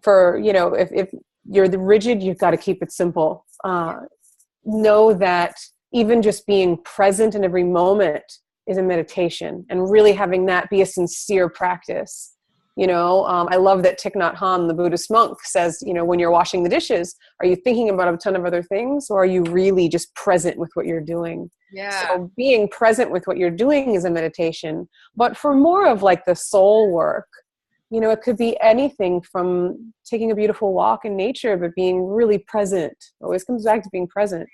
for, if you're the rigid, you've got to keep it simple. Know that even just being present in every moment is a meditation, and really having that be a sincere practice. I love that Thich Nhat Hanh, the Buddhist monk, says, when you're washing the dishes, are you thinking about a ton of other things, or are you really just present with what you're doing? Yeah. So being present with what you're doing is a meditation. But for more of like the soul work, it could be anything from taking a beautiful walk in nature, but being really present. It always comes back to being present.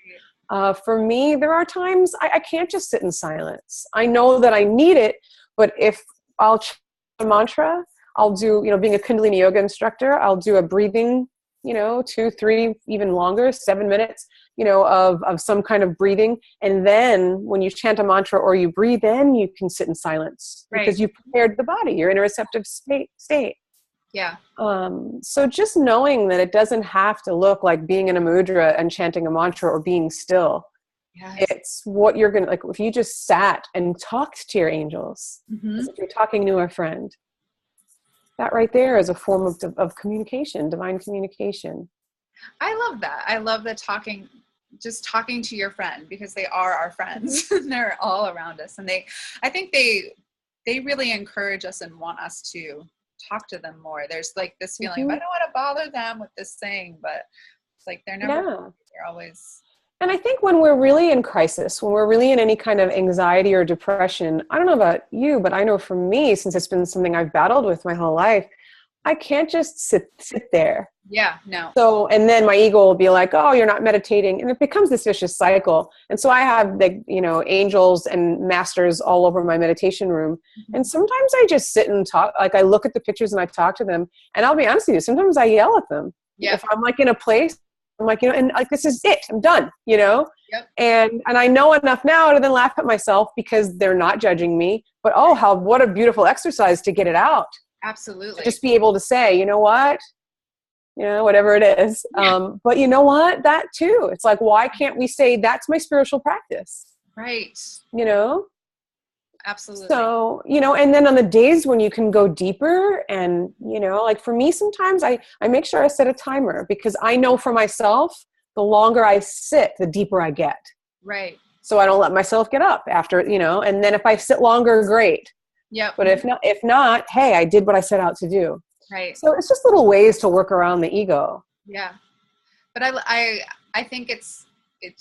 For me, there are times I can't just sit in silence. I know that I need it, but if I'll chant a mantra, I'll do, being a Kundalini yoga instructor, I'll do a breathing, 2, 3, even longer, 7 minutes, of some kind of breathing. And then when you chant a mantra or you breathe, then you can sit in silence, because you prepared the body. You're in a receptive state. Yeah. So just knowing that it doesn't have to look like being in a mudra and chanting a mantra or being still. Yes. It's what you're going to, like, if you just sat and talked to your angels, as if you're talking to a friend. That right there is a form of communication, divine communication. I love that. I love that just talking to your friend, because they are our friends. They're all around us. And I think they really encourage us and want us to talk to them more. There's like this feeling of, I don't want to bother them with this thing, but it's like they're never, they're always. And I think when we're really in crisis, when we're really in any kind of anxiety or depression, I don't know about you, but I know for me, since it's been something I've battled with my whole life, I can't just sit there. Yeah, no. So, and then my ego will be like, oh, you're not meditating. And it becomes this vicious cycle. And so I have angels and masters all over my meditation room. And sometimes I just sit and talk, like I look at the pictures and I talk to them. And I'll be honest with you, sometimes I yell at them. Yeah. If I'm like in a place, I'm like, and like, this is it, I'm done, Yep. And I know enough now to then laugh at myself, because they're not judging me, but what a beautiful exercise to get it out. Absolutely. To just be able to say, you know what, whatever it is. But you know what, that too, it's like, why can't we say that's my spiritual practice? Right. Absolutely. So, and then on the days when you can go deeper and, like for me, sometimes I make sure I set a timer, because I know for myself, the longer I sit, the deeper I get. Right. So I don't let myself get up after, and then if I sit longer, great. Yeah. But if not, hey, I did what I set out to do. Right. So it's just little ways to work around the ego. Yeah. But I think it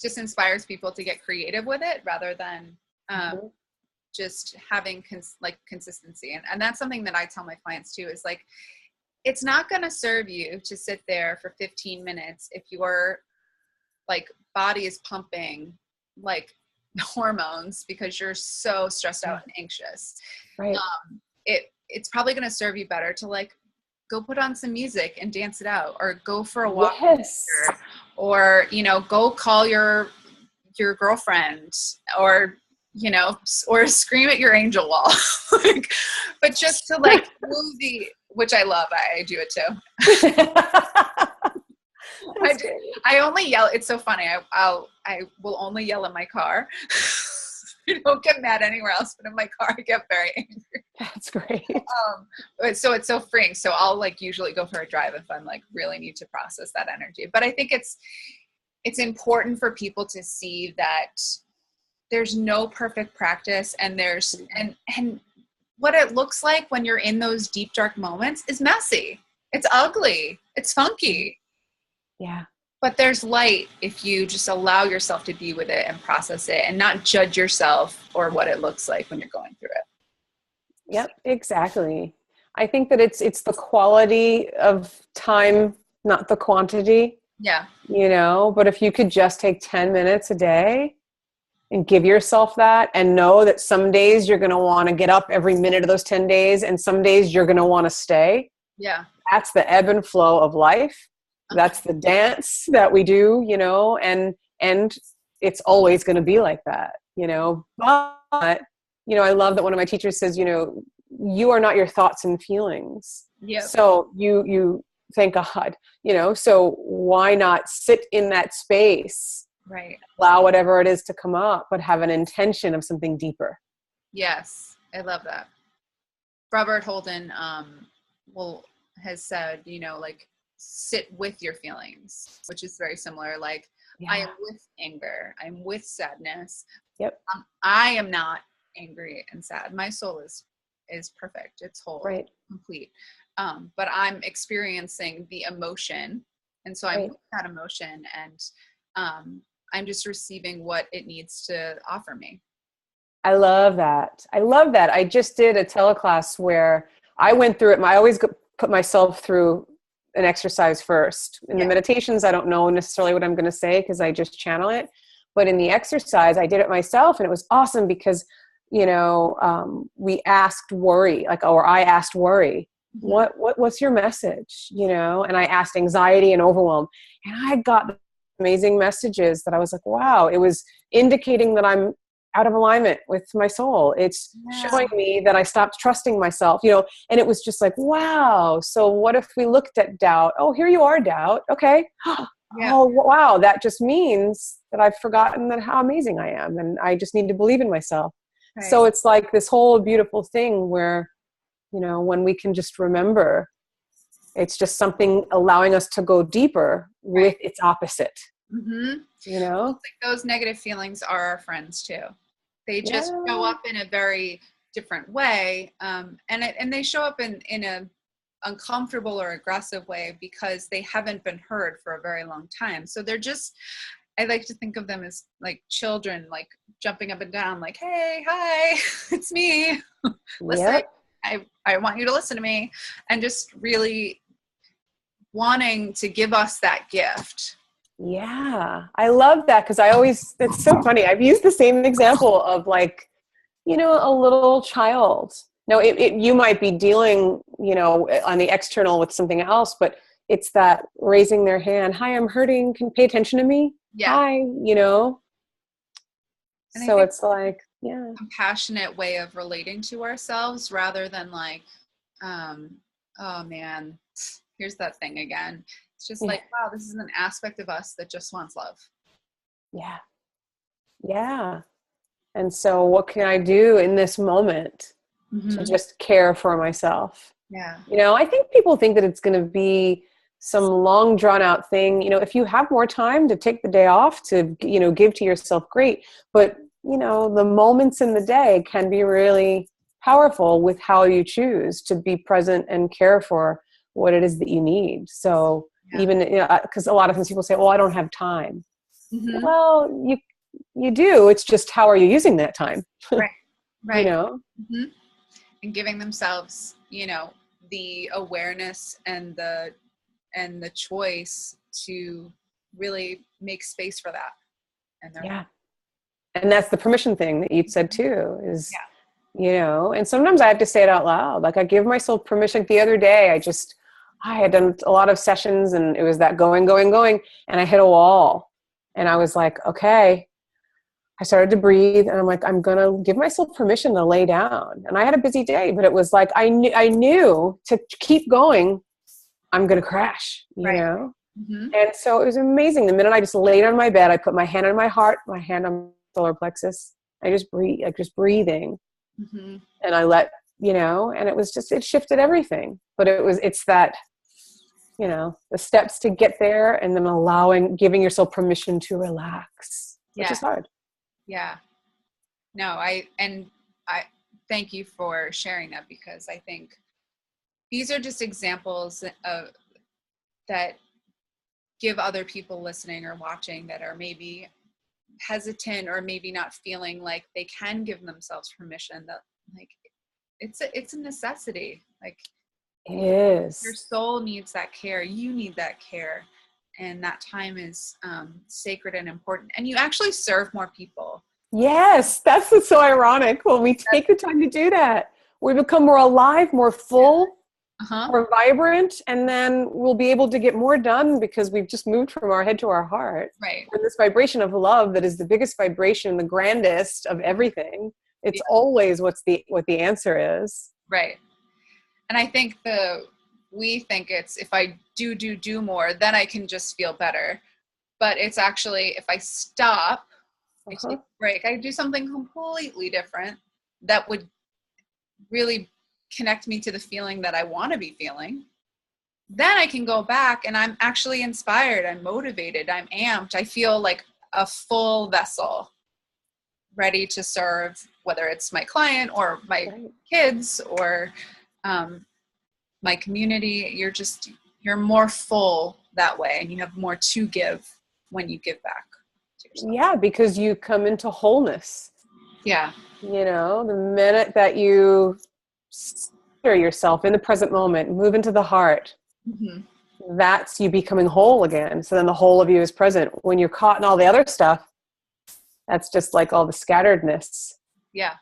just inspires people to get creative with it, rather than, just having consistency. And that's something that I tell my clients too, is like, it's not going to serve you to sit there for 15 minutes if your like body is pumping like hormones because you're so stressed out and anxious. Right. It's probably going to serve you better to like go put on some music and dance it out, or go for a walk, or go call your girlfriend, or or scream at your angel wall. But just to like move which I love. I do it too. I only yell. It's so funny. I will only yell in my car. I don't get mad anywhere else, but in my car, I get very angry. That's great. So it's so freeing. So I'll like usually go for a drive if I'm like really need to process that energy. But I think it's important for people to see that there's no perfect practice, and there's and what it looks like when you're in those deep dark moments is messy. It's ugly. It's funky. Yeah. But there's light if you just allow yourself to be with it and process it and not judge yourself or what it looks like when you're going through it. Yep, exactly. I think that it's the quality of time, not the quantity. Yeah. But if you could just take 10 minutes a day and give yourself that, and know that some days you're going to want to get up every minute of those 10 days, and some days you're going to want to stay. Yeah. That's the ebb and flow of life. That's the dance that we do, and it's always going to be like that, but, I love that one of my teachers says, you are not your thoughts and feelings. Yep. So you thank God, so why not sit in that space, right? Allow whatever it is to come up, but have an intention of something deeper. Yes. I love that. Robert Holden, has said, like, sit with your feelings, which is very similar. Like, I am with anger. I'm with sadness. Yep. I am not angry and sad. My soul is perfect. It's whole, right, complete. But I'm experiencing the emotion. And so I'm with that emotion, and I'm just receiving what it needs to offer me. I love that. I just did a teleclass where I went through it. I always put myself through an exercise first. In the meditations, I don't know necessarily what I'm going to say because I just channel it. But in the exercise, I did it myself, and it was awesome because, we asked worry, I asked worry, what's your message, and I asked anxiety and overwhelm, and I got amazing messages that I was like, wow, it was indicating that I'm out of alignment with my soul. It's showing me that I stopped trusting myself, and it was just like, wow. So what if we looked at doubt? Oh, here you are, doubt. Okay. Oh, wow. That just means that I've forgotten how amazing I am, and I just need to believe in myself. Right. So it's like this whole beautiful thing where, when we can just remember, it's just something allowing us to go deeper with its opposite. Mm-hmm. Like those negative feelings are our friends too. They just show up in a very different way, and they show up in a uncomfortable or aggressive way because they haven't been heard for a very long time. So they're just, I like to think of them as like children, like jumping up and down, like, hey, hi, it's me. Listen, I want you to listen to me, and just really wanting to give us that gift. Yeah, I love that because it's so funny. I've used the same example of like, a little child. Now, you might be dealing, on the external with something else, but it's that raising their hand. Hi, I'm hurting. Can you pay attention to me? Yeah. Hi, And so it's like, compassionate way of relating to ourselves rather than like, oh man, here's that thing again. It's just like, wow, this is an aspect of us that just wants love. Yeah. Yeah. And so what can I do in this moment to just care for myself? Yeah. I think people think that it's going to be some long drawn out thing. If you have more time to take the day off to, give to yourself, great. But, the moments in the day can be really powerful with how you choose to be present and care for what it is that you need. So even, because a lot of times people say, well, I don't have time. Well, you do. It's just, how are you using that time? Right. And giving themselves, the awareness and the choice to really make space for that. And that's the permission thing that you said too, is, and sometimes I have to say it out loud. Like I give myself permission. The other day, I had done a lot of sessions and it was that going, and I hit a wall and I was like, okay, I started to breathe and I'm like, I'm going to give myself permission to lay down. And I had a busy day, but it was like, I knew to keep going, I'm going to crash, you know? And so it was amazing. The minute I just laid on my bed, I put my hand on my heart, my hand on my solar plexus, I just breathe, like just breathing. Mm-hmm. And I let, and it shifted everything. But it's that, the steps to get there, and then giving yourself permission to relax, which is hard. Yeah. No, I thank you for sharing that, because I think these are just examples of that give other people listening or watching that are maybe hesitant or maybe not feeling like they can give themselves permission, that like it's a necessity. Like, it is. Your soul needs that care. You need that care. And that time is sacred and important. And you actually serve more people. Yes, that's what's so ironic. When we take the time to do that, we become more alive, more full, more vibrant, and then we'll be able to get more done because we've just moved from our head to our heart. Right. And this vibration of love that is the biggest vibration, the grandest of everything. It's always what the answer is. Right. And I think we think it's, if I do more, then I can just feel better. But it's actually, if I stop, I take a break, I do something completely different that would really connect me to the feeling that I want to be feeling, then I can go back and I'm actually inspired, I'm motivated, I'm amped, I feel like a full vessel ready to serve, whether it's my client or my kids or my community. You're more full that way, and you have more to give when you give back to yourself. Yeah, because you come into wholeness. Yeah. The minute that you center yourself in the present moment, move into the heart, that's you becoming whole again. So then the whole of you is present. When you're caught in all the other stuff, that's just like all the scatteredness. Yeah.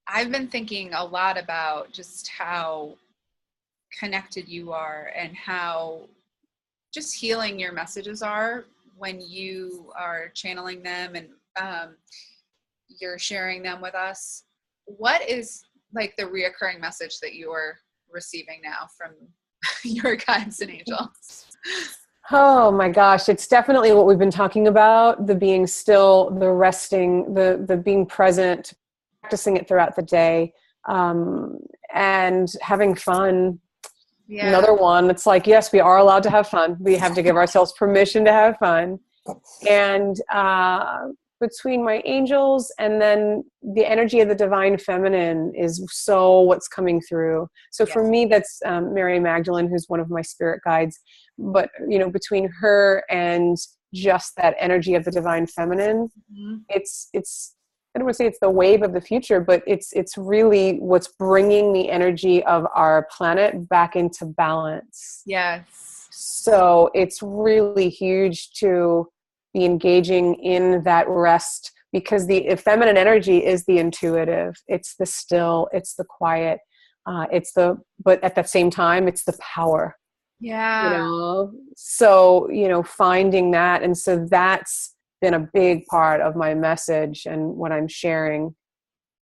I've been thinking a lot about just how connected you are and how just healing your messages are when you are channeling them and you're sharing them with us. What is like the reoccurring message that you are receiving now from your guides and angels? Oh my gosh, it's definitely what we've been talking about, the being still, the resting, the being present, practicing it throughout the day, and having fun. Yeah. Another one, it's like, yes, we are allowed to have fun. We have to give ourselves permission to have fun. And between my angels and then the energy of the divine feminine is so what's coming through. So for me, that's Mary Magdalene, who's one of my spirit guides. But, between her and just that energy of the divine feminine, it's I don't want to say it's the wave of the future, but it's really what's bringing the energy of our planet back into balance. Yes. So it's really huge to be engaging in that rest, because the feminine energy is the intuitive. It's the still, it's the quiet, but at the same time, it's the power. Yeah. So, finding that. And so that's been a big part of my message and what I'm sharing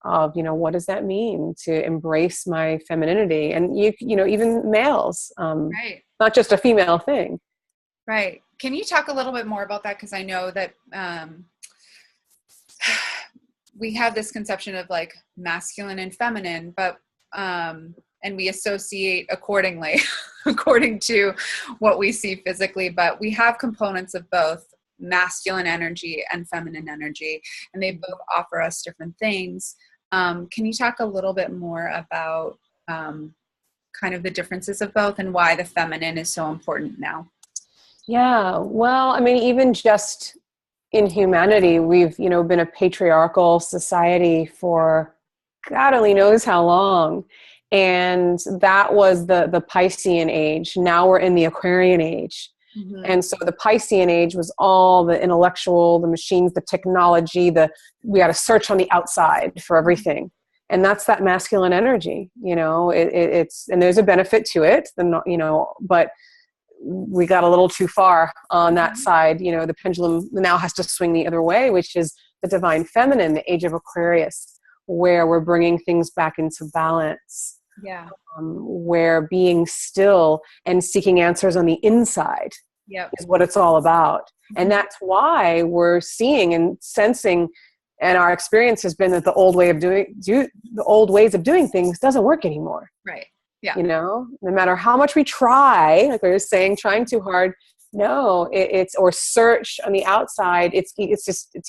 of, what does that mean to embrace my femininity? And even males, right. Not just a female thing. Right. Can you talk a little bit more about that? Because I know that we have this conception of like masculine and feminine, but and we associate accordingly, according to what we see physically, but we have components of both masculine energy and feminine energy, and they both offer us different things. Can you talk a little bit more about kind of the differences of both and why the feminine is so important now? Yeah, well, I mean, even just in humanity, we've, been a patriarchal society for God only knows how long. And that was the Piscean age. Now we're in the Aquarian age. And so the Piscean age was all the intellectual, the machines, the technology, we got to search on the outside for everything. And that's that masculine energy, it's, and there's a benefit to it, but we got a little too far on that side. The pendulum now has to swing the other way, which is the divine feminine, the age of Aquarius, where we're bringing things back into balance. Yeah. Where being still and seeking answers on the inside Yep. is what it's all about. Mm-hmm. And that's why we're seeing and sensing, and our experience has been that the old ways of doing things doesn't work anymore. Right. Yeah. You know, no matter how much we try, like we were saying, trying too hard, no, it's or search on the outside, it's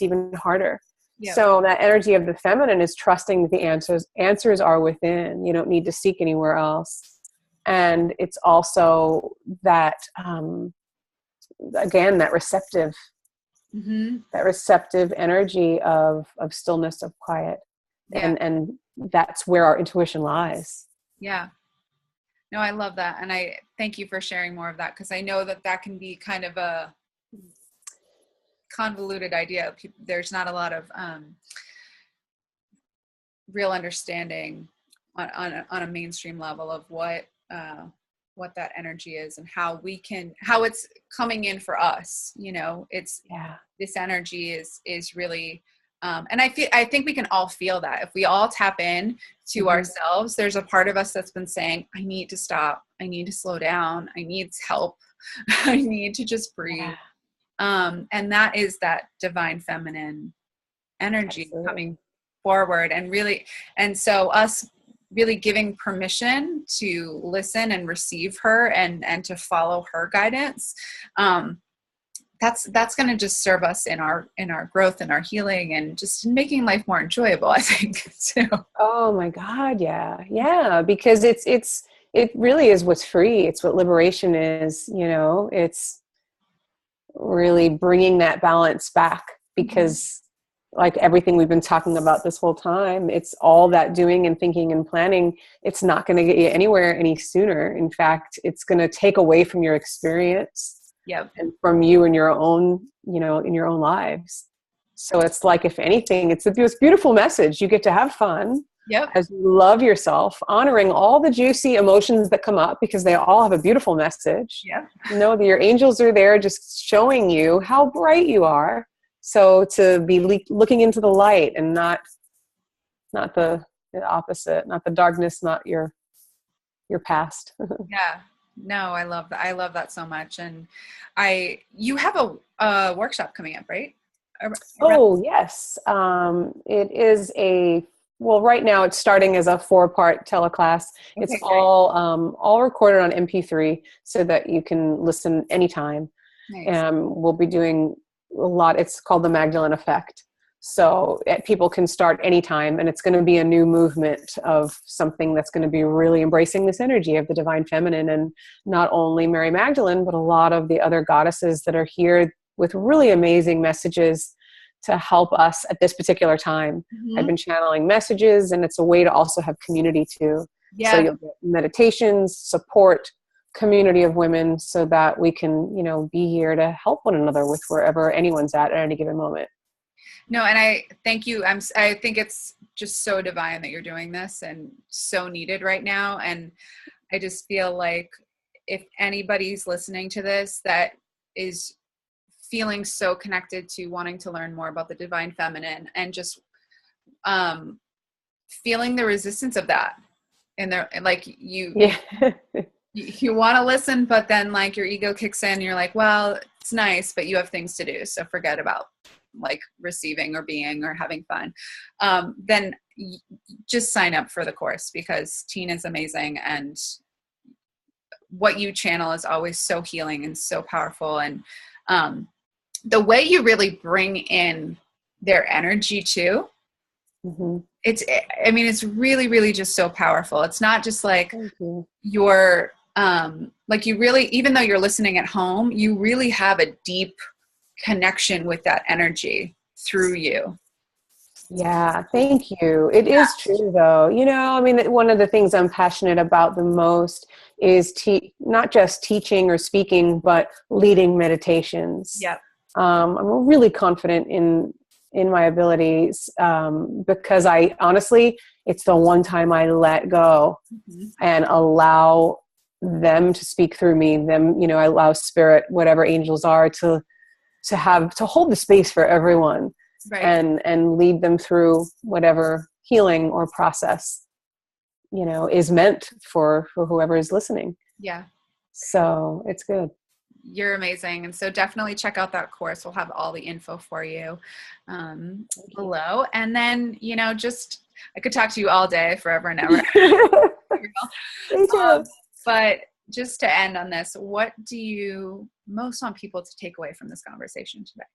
even harder. Yep. So that energy of the feminine is trusting that the answers are within. You don't need to seek anywhere else. And it's also that, again, that receptive energy of stillness, of quiet. Yeah. And that's where our intuition lies. Yeah. No, I love that. And I thank you for sharing more of that, because I know that can be kind of a convoluted idea. There's not a lot of real understanding on a mainstream level of what that energy is and how it's coming in for us. You know, this energy is really, and I think we can all feel that if we all tap in to ourselves. There's a part of us that's been saying, I need to stop, I need to slow down, I need help, I need to just breathe. And that is that divine feminine energy coming forward, and so us really giving permission to listen and receive her and to follow her guidance. That's going to just serve us in our growth and our healing and just making life more enjoyable, I think. So. Oh my God. Yeah. Because it really is what's free. It's what liberation is, you know, it's really bringing that balance back, because like everything we've been talking about this whole time, it's all that doing and thinking and planning. It's not going to get you anywhere any sooner. In fact, it's going to take away from your experience. Yep. And from you and your own, you know, in your own lives. So it's like, if anything, it's this beautiful message. You get to have fun. Yep. As you love yourself, honoring all the juicy emotions that come up, because they all have a beautiful message. Yep. Know that your angels are there just showing you how bright you are. So to be looking into the light and not the opposite, not the darkness, not your past. Yeah. No, I love that. I love that so much. And you have a workshop coming up, right? Oh, yes. It is right now it's starting as a 4-part teleclass. Okay, it's all recorded on MP3 so that you can listen anytime. Nice. We'll be doing a lot. It's called the Magdalene Effect. So people can start anytime, and it's going to be a new movement of something that's going to be really embracing this energy of the divine feminine, and not only Mary Magdalene, but a lot of the other goddesses that are here with really amazing messages to help us at this particular time. I've been channeling messages, and it's a way to also have community too. Yeah. So you'll get meditations, support, community of women, so that we can, you know, be here to help one another with wherever anyone's at any given moment. No, and I thank you. I think it's just so divine that you're doing this, and so needed right now. And I just feel like if anybody's listening to this that is feeling so connected to wanting to learn more about the divine feminine, and just feeling the resistance of that, and they're like you want to listen, but then like your ego kicks in, and you're like, well, it's nice, but you have things to do, so forget about like receiving or being or having fun. Then just sign up for the course, because Tina's amazing, and what you channel is always so healing and so powerful. And the way you really bring in their energy too, it's really, really just so powerful. It's not just like you're like, you really, even though you're listening at home, you really have a deep connection with that energy through you. Yeah, thank you. It is true though. You know, I mean, one of the things I'm passionate about the most is not just teaching or speaking, but leading meditations. Yeah. I'm really confident in my abilities, because I honestly, it's the one time I let go and allow them to speak through me. You know, I allow spirit, whatever angels are, to hold the space for everyone, right, and lead them through whatever healing or process, you know, is meant for whoever is listening. Yeah. So it's good. You're amazing. And so definitely check out that course. We'll have all the info for you below. And then, just, I could talk to you all day, forever and ever. Me too. But just to end on this, what do you most want people to take away from this conversation today?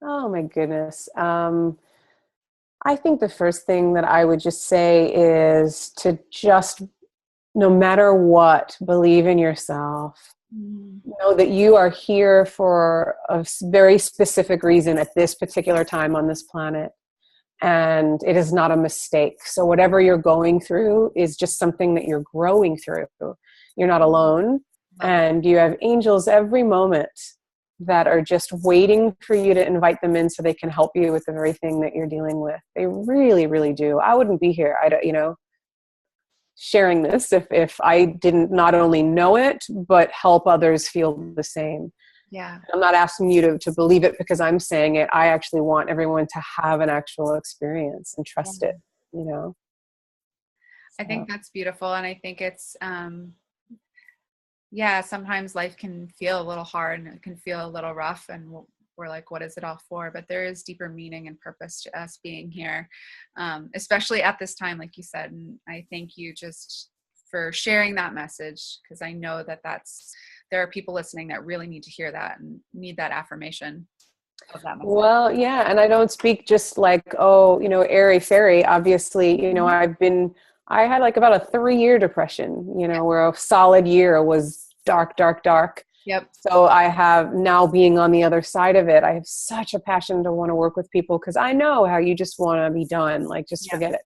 Oh my goodness. I think the first thing that I would just say is to just, no matter what, believe in yourself. Know that you are here for a very specific reason at this particular time on this planet. And it is not a mistake. So whatever you're going through is just something that you're growing through. You're not alone. And you have angels every moment that are just waiting for you to invite them in so they can help you with the very thing that you're dealing with. They really, really do. I wouldn't be here, sharing this if I didn't not only know it, but help others feel the same. Yeah. I'm not asking you to believe it because I'm saying it. I actually want everyone to have an actual experience and trust it, So. I think that's beautiful. And I think it's, sometimes life can feel a little hard and it can feel a little rough, and we're like, what is it all for? But there is deeper meaning and purpose to us being here, especially at this time, like you said. And I thank you just for sharing that message, because I know that there are people listening that really need to hear that and need that affirmation of that message. Well, yeah. And I don't speak just like, airy fairy. Obviously, I had like about a 3-year depression, where a solid year was dark, dark, dark. Yep. So I have now, being on the other side of it, I have such a passion to want to work with people, because I know how you just want to be done. Like, just forget it,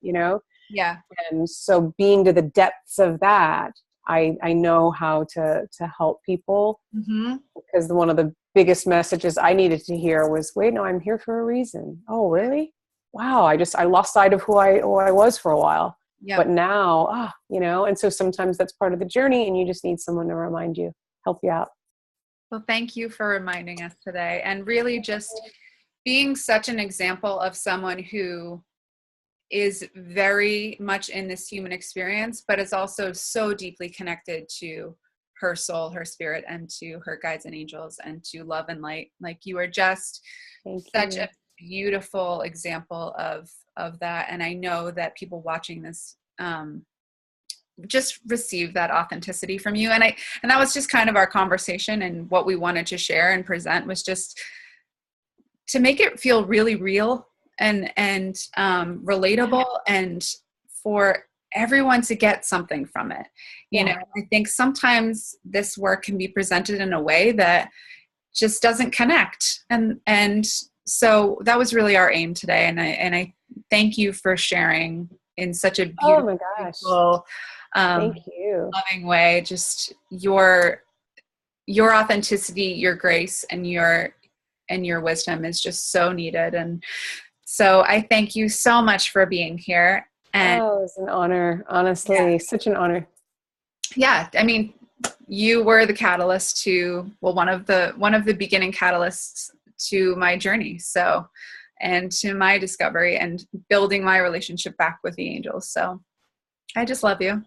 Yeah. And so being to the depths of that, I know how to help people, because one of the biggest messages I needed to hear was, wait, no, I'm here for a reason. Oh, really? Wow. I lost sight of who I was for a while. Yep. But now, and so sometimes that's part of the journey, and you just need someone to remind you, help you out. Well, thank you for reminding us today, and really just being such an example of someone who is very much in this human experience, but is also so deeply connected to her soul, her spirit, and to her guides and angels, and to love and light. Like, you are just such a beautiful example of that. And I know that people watching this just receive that authenticity from you. And that was just kind of our conversation, and what we wanted to share and present was just to make it feel really real and relatable, and for everyone to get something from it. I think sometimes this work can be presented in a way that just doesn't connect. And so that was really our aim today. And I thank you for sharing in such a beautiful, thank you, loving way, just your authenticity, your grace, and your wisdom is just so needed. And so I thank you so much for being here. And it was an honor, honestly, such an honor. Yeah. I mean, you were the catalyst to, one of the beginning catalysts to my journey. So, and to my discovery and building my relationship back with the angels. So I just love you.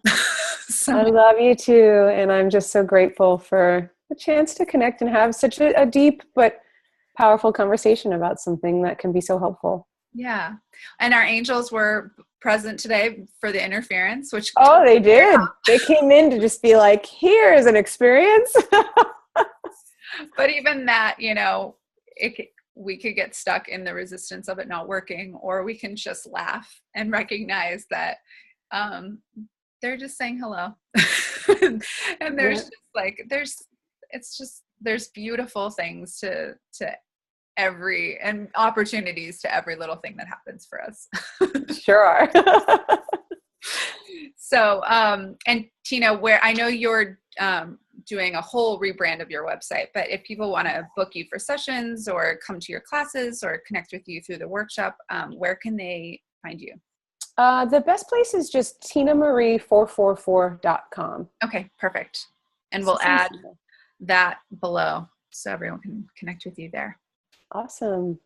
I love you too. And I'm just so grateful for the chance to connect and have such a deep but powerful conversation about something that can be so helpful. Yeah. And our angels were present today for the interference, which they did. They came in to just be like, here's an experience. But even that, we could get stuck in the resistance of it not working, or we can just laugh and recognize that they're just saying hello. And there's just like, there's beautiful things to every, and opportunities to every little thing that happens for us. Sure are. So, and Tina, where I know you're doing a whole rebrand of your website, but if people want to book you for sessions or come to your classes or connect with you through the workshop, where can they find you? The best place is just tinamarie444.com. Okay, perfect. And we'll add that below so everyone can connect with you there. Awesome.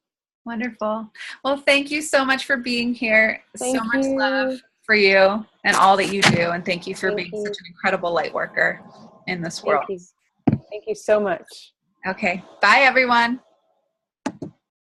Wonderful. Well, thank you so much for being here. Thank so much you. love for you and all that you do. And thank you for being such an incredible light worker in this world. Thank Thank you so much. Okay. Bye, everyone.